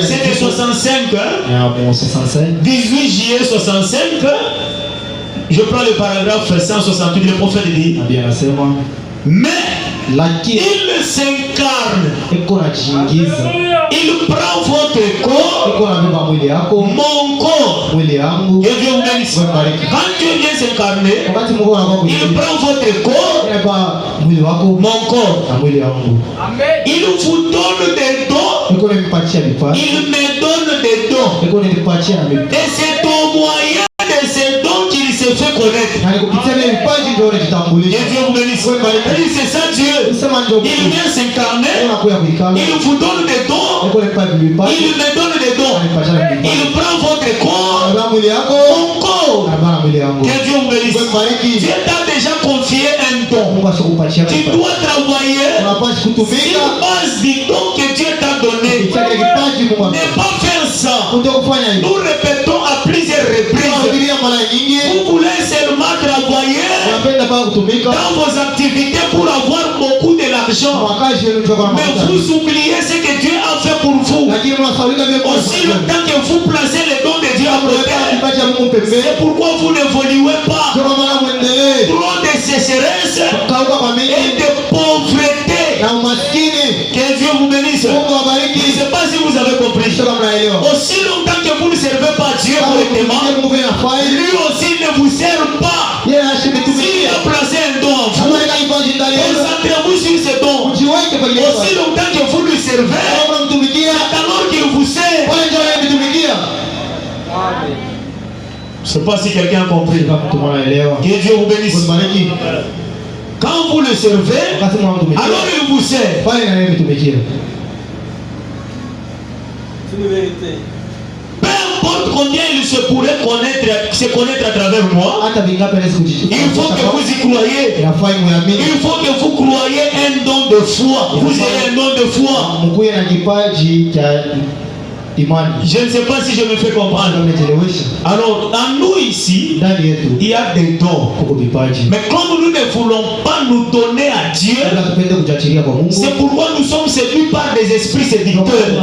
C'était 65. 18 juillet 65. Je prends le paragraphe 168. Le prophète dit. Mais il s'incarne. Il prend votre corps, mon corps. Et Dieu vous bénisse. Quand Dieu vient s'incarner, il prend votre corps, mon corps. Il vous donne des dons. Il me donne des dons. Et c'est au moyen de ces dons qu'il se fait connaître. Et Dieu vous bénisse. C'est ça Dieu. Il vient s'incarner. Il vous donne des dons. Il me donne des dons. Il prend votre corps, mon corps. Que Dieu vous bénisse. Dieu t'a déjà confié un don. Tu dois travailler sur base du don que Dieu t'a donné. Ne pas faire ça. Nous répétons à plusieurs reprises. Vous voulez seulement travailler dans vos activités pour avoir beaucoup de l'argent. Mais vous oubliez ce que Dieu a fait pour vous. Aussi longtemps que vous placez les dons de Dieu à côté, c'est pourquoi vous n'évoluez pas. Trop de sécheresse et de pauvreté. Que Dieu vous bénisse. Je ne sais pas si vous avez compris. Aussi longtemps que vous ne servez pas Dieu correctement, lui aussi ne vous sert pas. S'il a placé un don en vous, concentrez-vous sur ce don. Aussi longtemps que vous lui servez, c'est alors qu'il vous sert. Je ne sais pas si quelqu'un a compris. Que Dieu vous bénisse. Quand vous le servez, alors il vous sert. Peu importe combien il se pourrait connaître à travers moi, il faut que vous y croyez. Il faut que vous croyez un don de foi. Vous ayez un don de foi. Je ne sais pas si je me fais comprendre. Alors, en nous ici, il y a des dons. Mais comme nous ne voulons pas nous donner à Dieu, c'est pourquoi nous sommes séduits par des esprits séducteurs. Et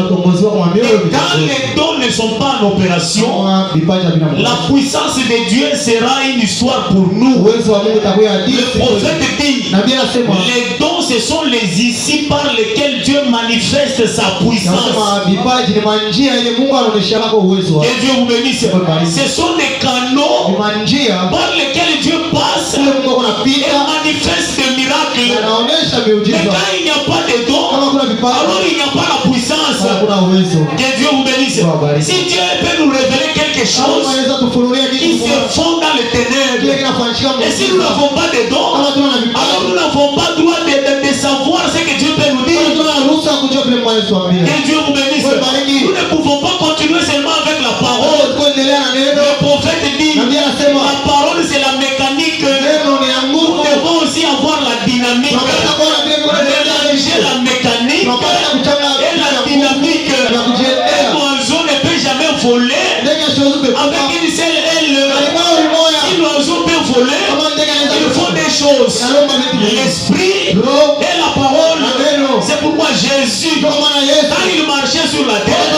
quand les dons ne sont pas en opération, la puissance de Dieu sera une histoire pour nous. Le prophète dit, les dons, ce sont les ici par lesquels Dieu manifeste sa puissance. Que Dieu vous bénisse. Ce sont des canaux par lesquels Dieu passe et manifeste des miracles. Mais quand il n'y a pas de dons, alors il n'y a pas la puissance. Que Dieu vous bénisse. Si Dieu peut nous révéler quelque chose qui se fond dans les ténèbres, et si nous n'avons pas de dons, alors nous n'avons pas le droit de savoir ce que Dieu peut nous dire. Que Dieu vous bénisse. Nous ne pouvons pas continuer seulement avec la parole. Le prophète dit, la parole c'est la mécanique. Nous devons aussi avoir la dynamique. Mélanger la mécanique et la dynamique. Un oiseau ne peut jamais voler avec une seule aile. Si l'oiseau peut voler, il faut des choses. L'esprit et la parole. C'est pourquoi Jésus, quand il marchait sur la terre,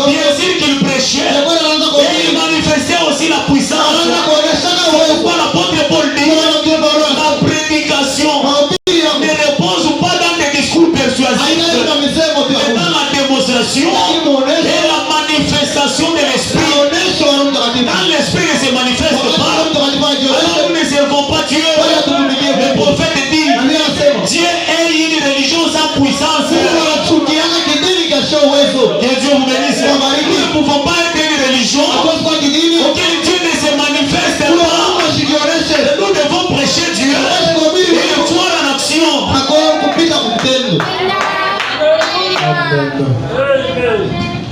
bien sûr qu'il prêchait et il manifestait aussi la puissance. C'est pourquoi l'apôtre Paul dit, la prédication ne repose pas dans des discours persuasifs, mais dans la démonstration et la manifestation de l'esprit. Quand l'esprit ne se manifeste pas, alors nous ne servons pas Dieu. Le prophète dit, Dieu est une religion sans puissance. Que Dieu vous bénisse. Nous ne pouvons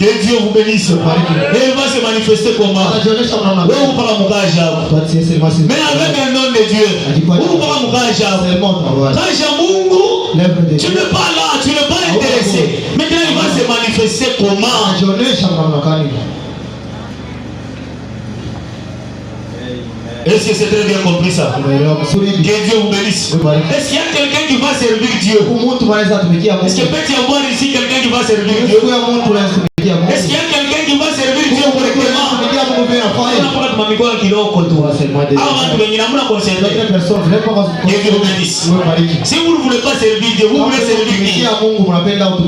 Que Dieu vous bénisse. Et il va se manifester comment? Vous parlez mon gage. Mais avec un nom de Dieu. Vous parlez mon gage. Tu n'es pas là, tu n'es pas intéressé. Maintenant il va se manifester comment? Est-ce que c'est très bien compris ça? Que Dieu vous bénisse. Est-ce qu'il y a quelqu'un qui va servir Dieu? Est-ce qu'il peut y avoir ici quelqu'un qui va servir Dieu? Est-ce qu'il y a quelqu'un qui va servir Dieu correctement? Si vous ne voulez pas servir Dieu, vous voulez servir qui?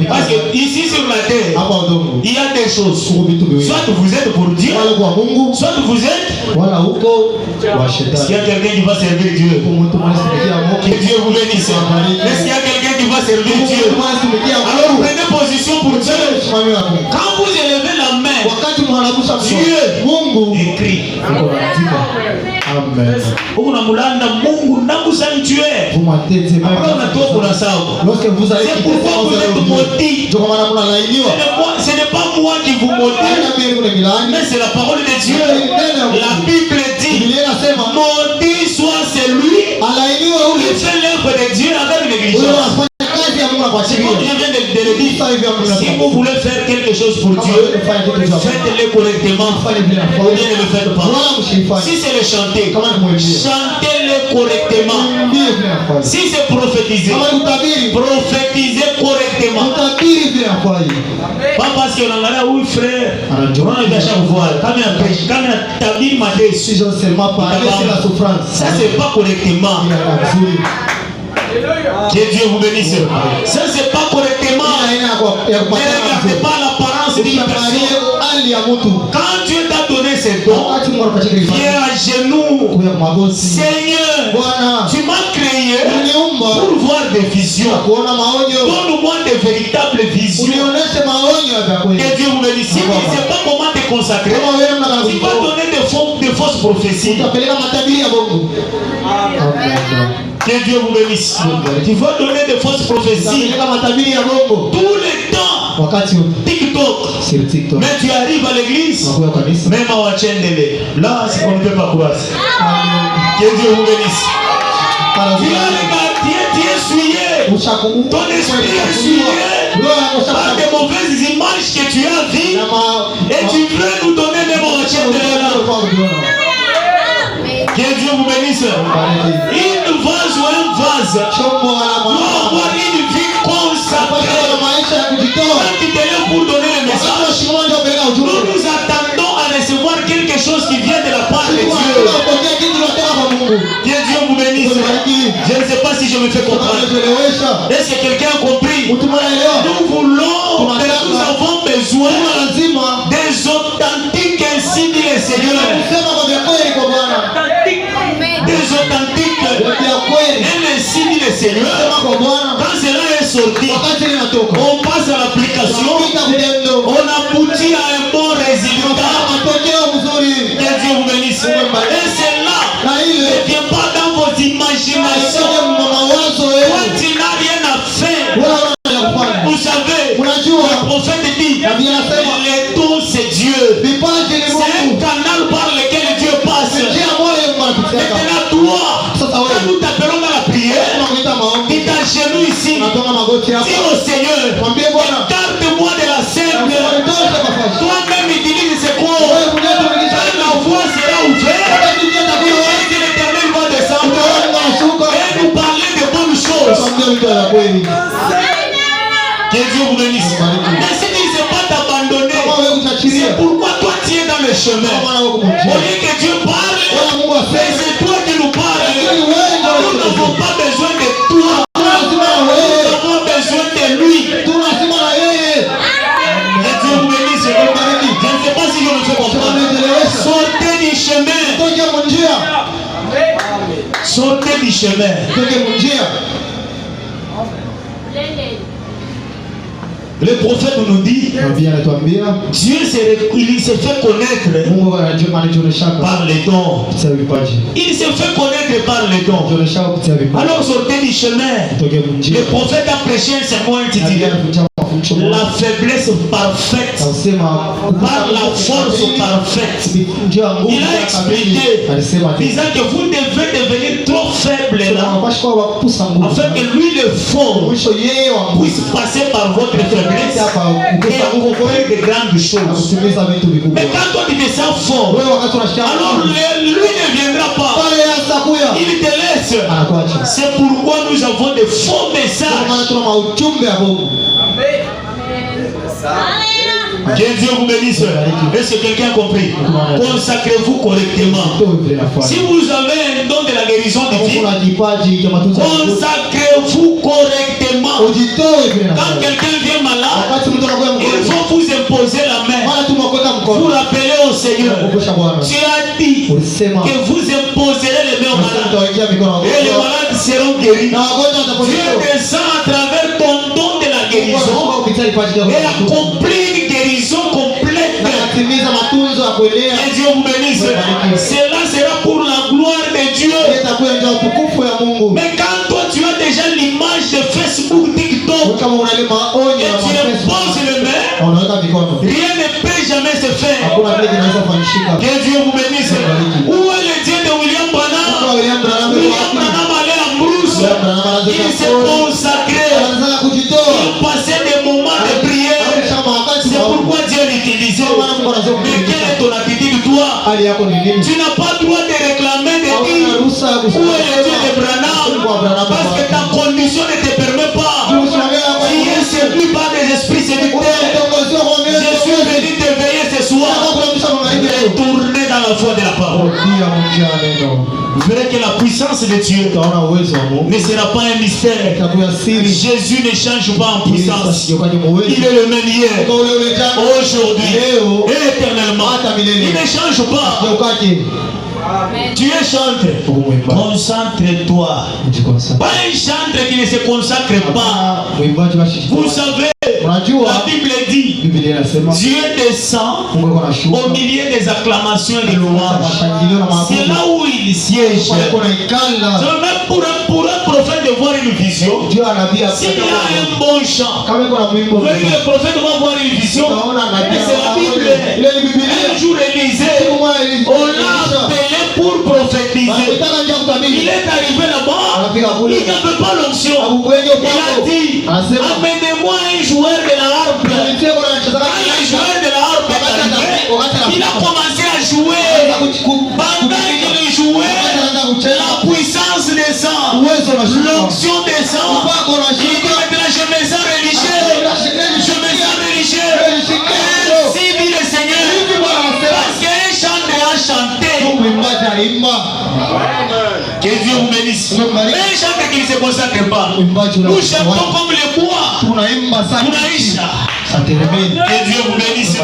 Parce que ici sur la terre, il y a des choses. Soit vous êtes pour Dieu, soit vous êtes. Est-ce qu'il y a quelqu'un qui va servir Dieu? Que Dieu vous bénisse. Est-ce qu'il y a quelqu'un qui va servir Dieu? Alors prenez position pour Dieu. Quand vous élevez la main, Dieu écrit. Amen. Lorsque vous allez c'est pourquoi vous êtes maudits. Ce n'est pas moi qui vous maudis, mais c'est la parole de Dieu. La Bible dit, maudit soit celui qui fait l'œuvre de Dieu avec négligence. Comme je viens de le dire, si vous voulez faire quelque chose pour Dieu, faites-le correctement, ou bien ne le faites pas. Si c'est le chanter, chantez-le correctement. Si c'est prophétiser, prophétisez correctement. Pas parce qu'on a là, oui frère, on a déjà chaque fois, quand il y a tabir ma tête, ça c'est pas correctement. Que Dieu vous bénisse. Ça c'est pas correctement. Ne regardez pas l'apparence d'une personne. Quand Dieu t'a donné ses dons, viens à genoux. Seigneur, tu m'as créé pour voir des visions. Donne-moi des véritables visions. Que Dieu vous bénisse. Si tu ne sais pas comment te consacrer, tu vas donner des fausses prophéties. Que Dieu vous bénisse. Tu vas donner des fausses prophéties tout le temps. TikTok. Mais tu arrives à l'église, même à Wachendele. Là, c'est qu'on ne peut pas croire. Que Dieu vous bénisse. Tu as regardé, tu es essuyé. Ton esprit est essuyé par des mauvaises images que tu as vues. Et tu veux nous donner même à Wachendele là. Que Dieu vous bénisse. Une vase ou un vase doit avoir une vie consacrée. Quand tu te lèves pour donner le message, nous nous attendons à recevoir quelque chose qui vient de la part de Dieu. Que Dieu vous bénisse. Je ne sais pas si je me fais comprendre. Est-ce que quelqu'un a compris? Nous voulons, nous avons besoin des authentiques, ainsi dit le Seigneur. Des authentiques, ainsi dit le Seigneur. Quand cela est sorti, on passe à l'application, on aboutit à un bon résultat. Que Dieu vous bénisse. Et cela ne vient pas dans vos imaginations. Quand tu n'as rien à faire, vous savez, le prophète dit, le don c'est Dieu. C'est un canal par lequel Dieu passe. Maintenant toi, quand nous t'appelons dans la prière, tu t'agenouilles ici. Dis au Seigneur, garde-moi de la scène. Toi-même utilise ce corps. Quand la voie sera ouverte, l'Éternel va descendre et nous parler de bonnes choses. Que Dieu vous bénisse. Mais si tu ne sais pas t'abandonner, c'est pourquoi toi tu es dans le chemin. Au lieu que Dieu parle, c'est toi qui nous parles. Nous n'avons pas besoin de toi. Nous avons besoin de lui. Que Dieu vous bénisse. Je ne sais pas si je me fais comprendre. Sortez du chemin. Sortez du chemin. Le prophète nous dit, Dieu il se fait connaître par les dons. Il se fait connaître par les dons. Alors sortez du chemin. Le prophète a prêché un sermon intitulé la faiblesse parfaite par la force parfaite. Il a expliqué disant que vous devez devenir trop faible là, afin que lui le fort puisse passer par votre faiblesse et accomplir de grandes choses. Mais quand toi tu te sens fort, alors lui ne viendra pas, il te laisse. C'est pourquoi nous avons des faux messages. Que Dieu vous bénisse. Est-ce que quelqu'un a compris? Consacrez-vous correctement. Si vous avez un don de la guérison divine, consacrez-vous correctement. Quand quelqu'un vient malade, il faut vous imposer la main. Vous rappelez au Seigneur. Tu as dit que vous imposerez les mains aux malades et les malades seront guéris. Dieu descend à travers ton don de la guérison et accomplit une guérison complète. Que Dieu vous bénisse. Cela sera pour la gloire de Dieu. Mais quand toi tu as déjà l'image de Facebook, TikTok, et tu imposes les mains, rien ne peut jamais se faire. Que Dieu vous bénisse. Où est le Dieu de William Branham? William Branham allait en brousse. Il s'est consacré. Il passait des moments de prière. C'est pourquoi Dieu l'utilisait. Mais quelle est ton attitude, toi? Tu n'as pas le droit de réclamer, de dire où est le Dieu de Branham, parce que ta condition ne te permet pas. Tu es séduit par des esprits séducteurs. Je suis venu te veiller ce soir. Retourner dans la foi de la parole. Vous verrez que la puissance de Dieu ne sera pas un mystère. Jésus ne change pas en puissance. Il est le même hier, aujourd'hui et éternellement. Il ne change pas. Tu es chantre. Concentre-toi. Pas un chantre qui ne se consacre pas. Vous savez, la Bible dit Dieu descend au milieu des acclamations et des louanges. C'est là où il siège. Même pour un prophète de voir une vision, s'il y a un bon chant, le prophète va voir une vision. Et c'est la Bible. Un jour Élisée, on l'a appelé pour prophétiser. Il est arrivé là-bas, il n'avait pas l'onction. Il a dit, amenez-moi un joueur de la harpe. Quand le joueur de la harpe est arrivé, il a commencé à jouer. Pendant qu'il jouait, la puissance descend, l'onction descend. Il dit maintenant je me sens religieux. Je me sens religieux. Ainsi dit le Seigneur. Parce qu'un chanteur a chanté. Que Dieu vous bénisse. Mais un chanteur qui ne se consacre pas, nous chantons comme les bois. Tunaisha. Que Dieu vous bénisse.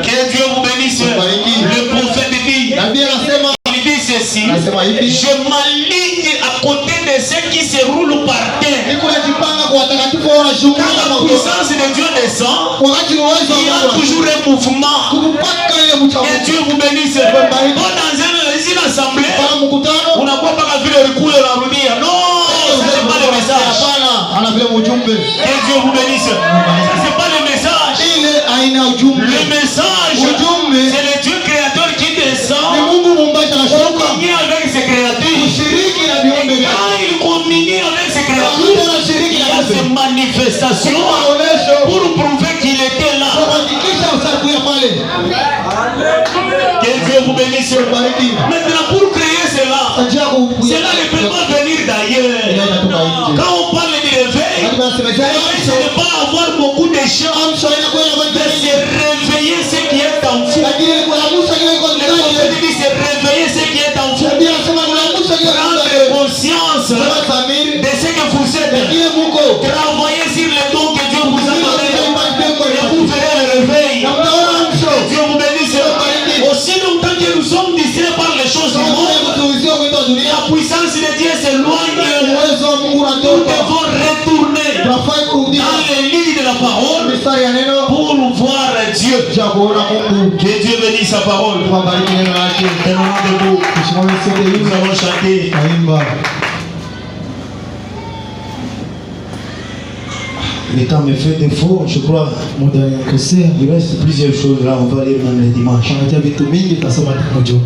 Que Dieu vous bénisse. Le prophète dit, il dit ceci: je m'aligne à côté de ceux qui se roulent par terre. Quand la puissance de Dieu descend, il y a toujours un mouvement. Que Dieu vous bénisse. Dans une assemblée, on n'a pas vu le recours de la runia. Non, ce n'est pas le message. Que Dieu vous bénisse. Ce n'est pas le message. Le message, c'est le Dieu créateur qui descend. Communier avec ses créatures. Et quand il communie avec ses créatures, il y a ces manifestations pour prouver qu'il était là. Que Dieu vous bénisse. Maintenant, pour créer cela, cela ne peut pas venir d'ailleurs. Quand on parle de réveil, ce n'est pas avoir beaucoup de chants, mais c'est réveiller ce qui est en vous. C'est réveiller ce qui est en vous. Prendre conscience de ce que vous êtes. Travailler sur les dons que Dieu vous a donnés. Et vous verrez le réveil. Dieu vous bénisse. Aussi longtemps que nous sommes distraits par les choses du monde, la puissance de Dieu s'éloigne. Nous devons retourner dans les lits de la parole pour voir Dieu. Que Dieu bénisse sa parole. Nous allons chanter. Le temps me fait défaut, je crois. Muda yakosea. Il reste plusieurs choses là, on va lire même les dimanches. Wanatia vitu mingi tasoma mjuma. Toi, Dieu.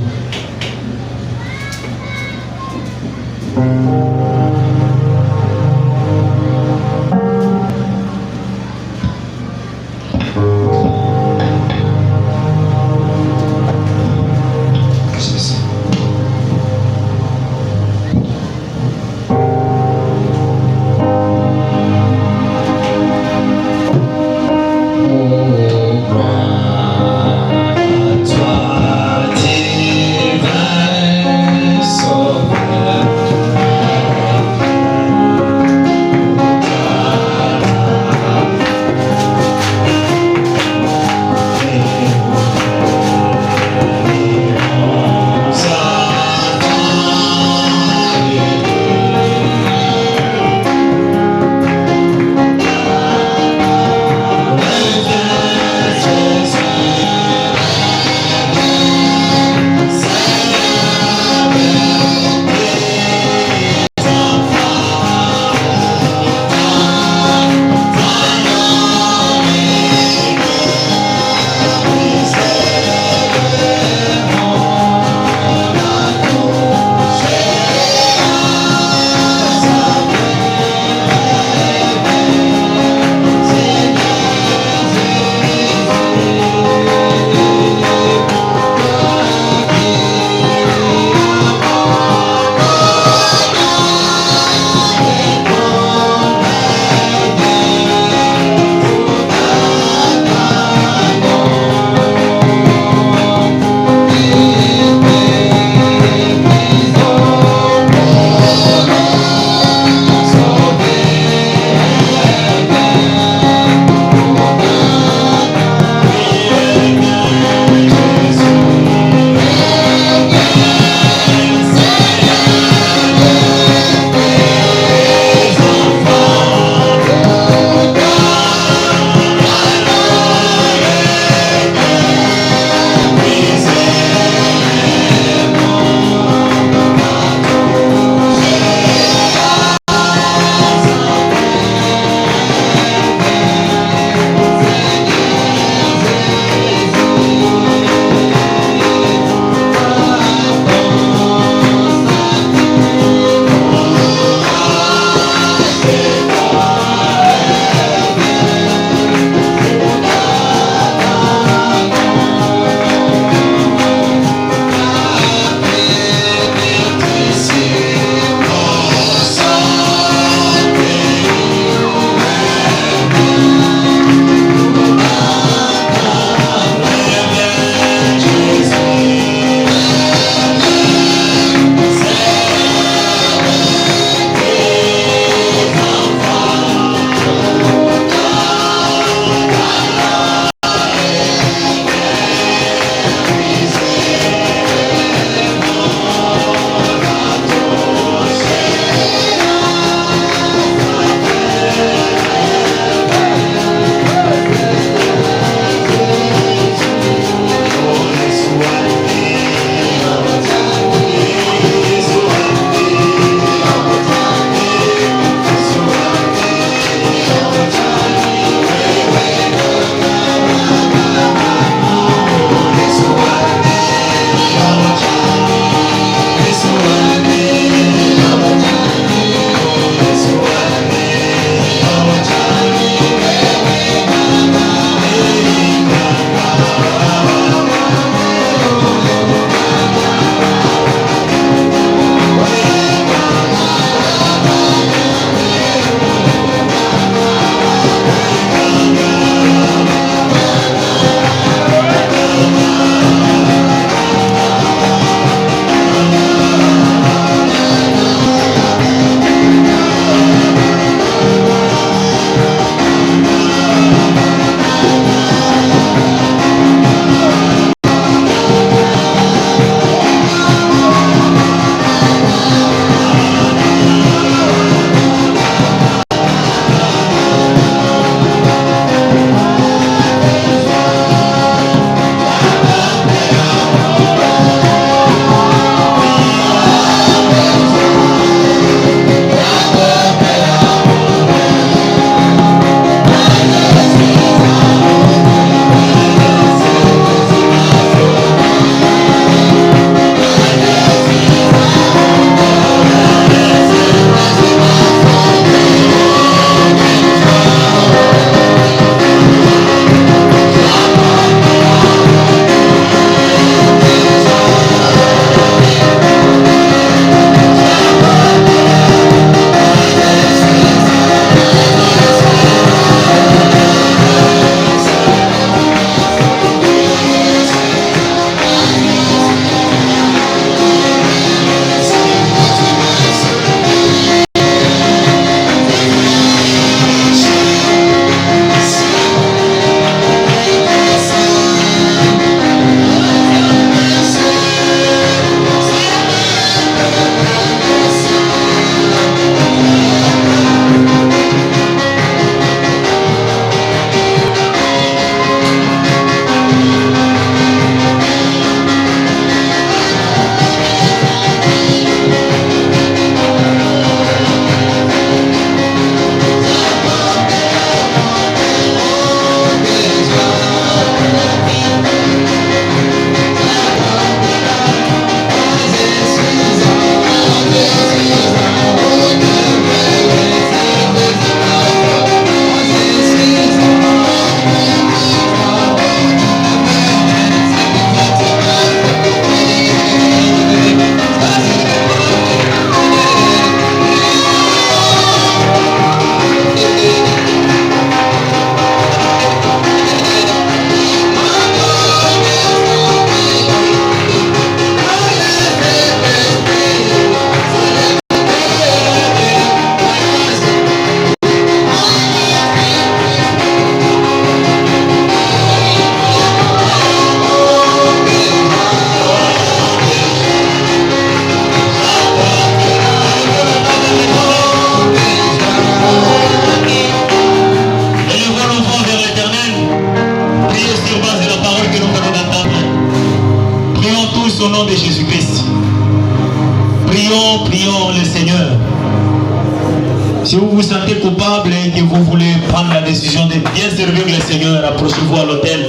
Si vous vous sentez coupable et que vous voulez prendre la décision de bien servir le Seigneur, approchez-vous à l'autel.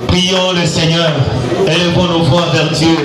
Prions le Seigneur. Élevons nos voix vers Dieu.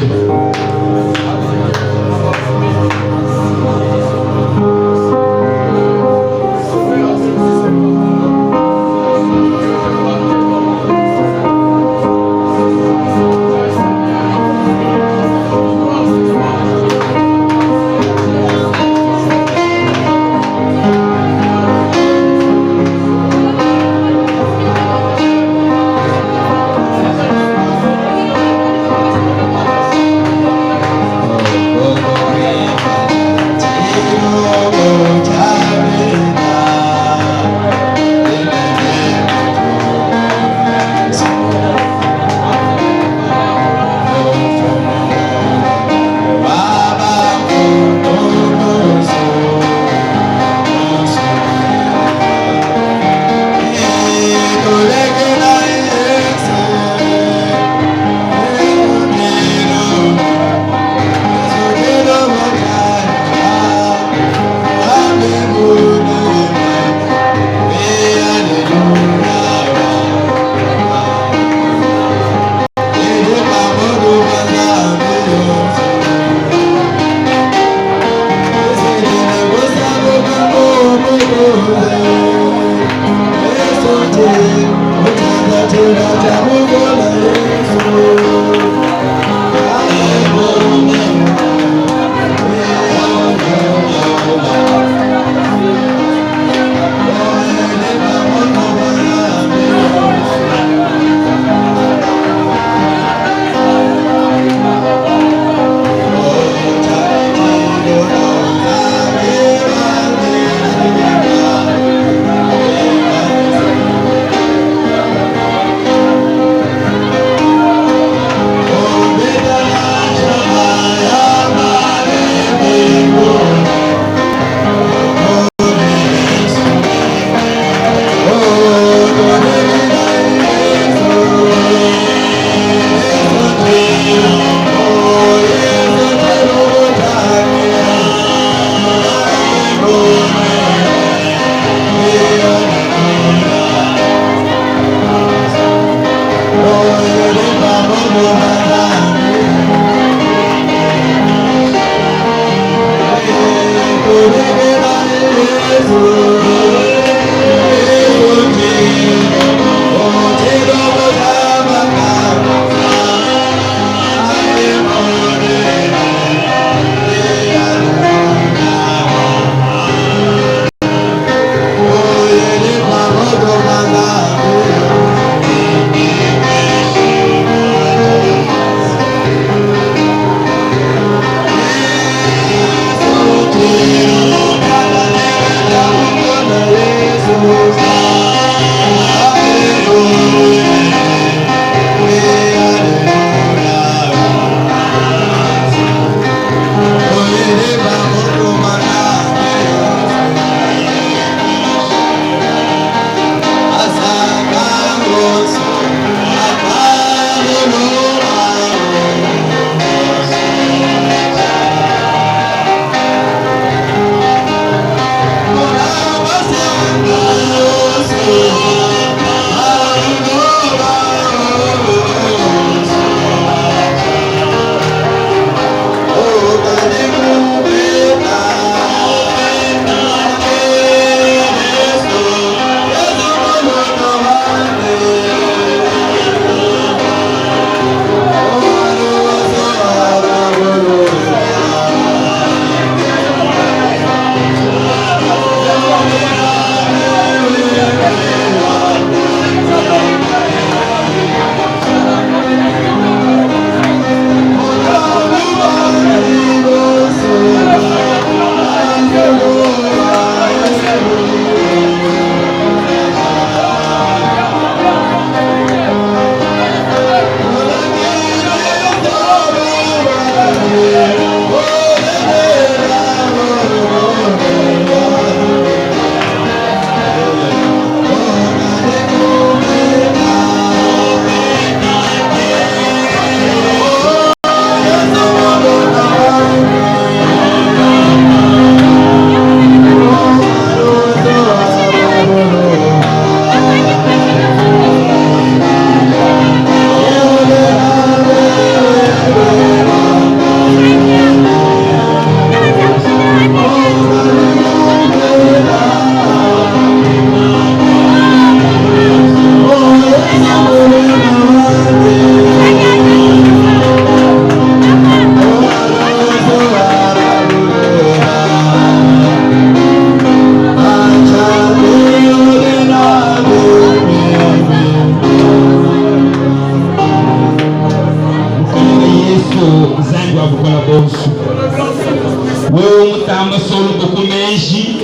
solo kukumeji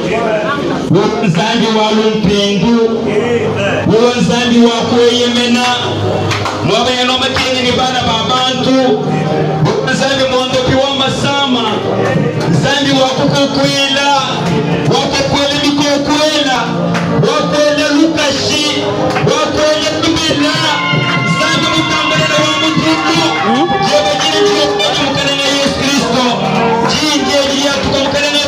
wonzambi walumpendu wonzambi wakweyemena mwabeno makenye ni bana babantu wonzambi mondopi wa masama nzambi wakukukwela wakukwela mikokwela wakwela lukashi wakwela tumela nzambi mutambalela wa mutuku jebagire jibokwaje mukanena Yesu Kristo jinjeji yatuka mukanena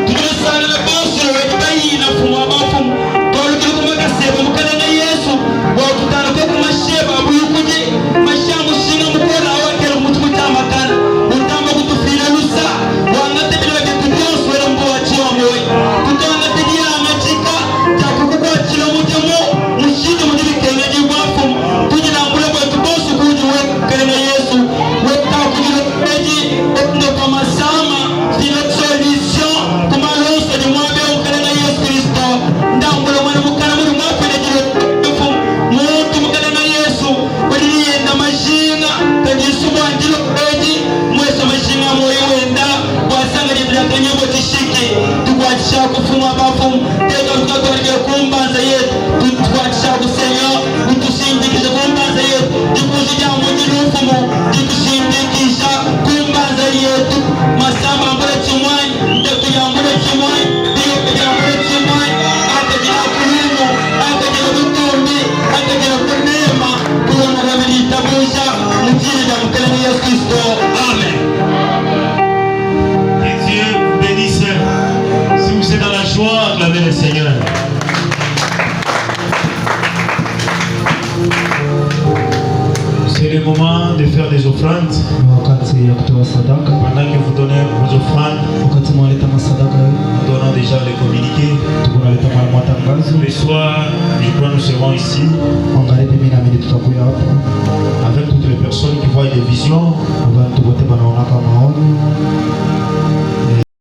tunisana na bosiro wetayina fumu abafumu tolukiri kumakaseba mukanena Yesu wakutana kwa kumasheba abuyukuje mashamu shinga mukora awakera mutuku tamakana utamba kutufila lusa wangatebile betu byose wera mbo wachiwa moyo tutangatebile amachika takukuko wachila mujemo mushinde mudibikenge jibwafumu tujinambula bwetu bosu kuji wekanena Yesu weta kujile peji ndo kama sama zile solution kuma loso ni mwabe ukanena Yesu Kristo ndambula mwana mukana muri mwapele jile mutu mukanena Yesu wadilienda mashinga kajisu mwanjilo peji mwesa mashinga moyo wenda wasanga jibila kanyebo tishiki tukwachisha kufuma bafumu teka tukatuwalige kumbanza yetu tukwachisha kusenyo utusindikisha kumbanza yetu jikuzija mwenye ufumu jikusindikisha kumbanza yetu masamba mbule chimwai mtakuja mbule chimwai biyo kuja mbule chimwai akajina kulimu akajina kutumbi akajina kunema kuwana ramili tabusha mjini na mkalani Yesu Kristo. Amen. Que Dieu vous bénisse. Si vous êtes dans la joie, acclamez le Seigneur. C'est le moment de faire des offrandes. wakati ya kutoa sadaka. Pendant que vous donnez vos offrandes, Wakati mwaleta masadaka nous donnons déjà les communiqués. tukunaleta matangazo. Le soir, je crois nous serons ici Magharibi mimi na mimi tutakuwa hapa avec toutes les personnes qui voient des visions. abantu wote wanaona kama maono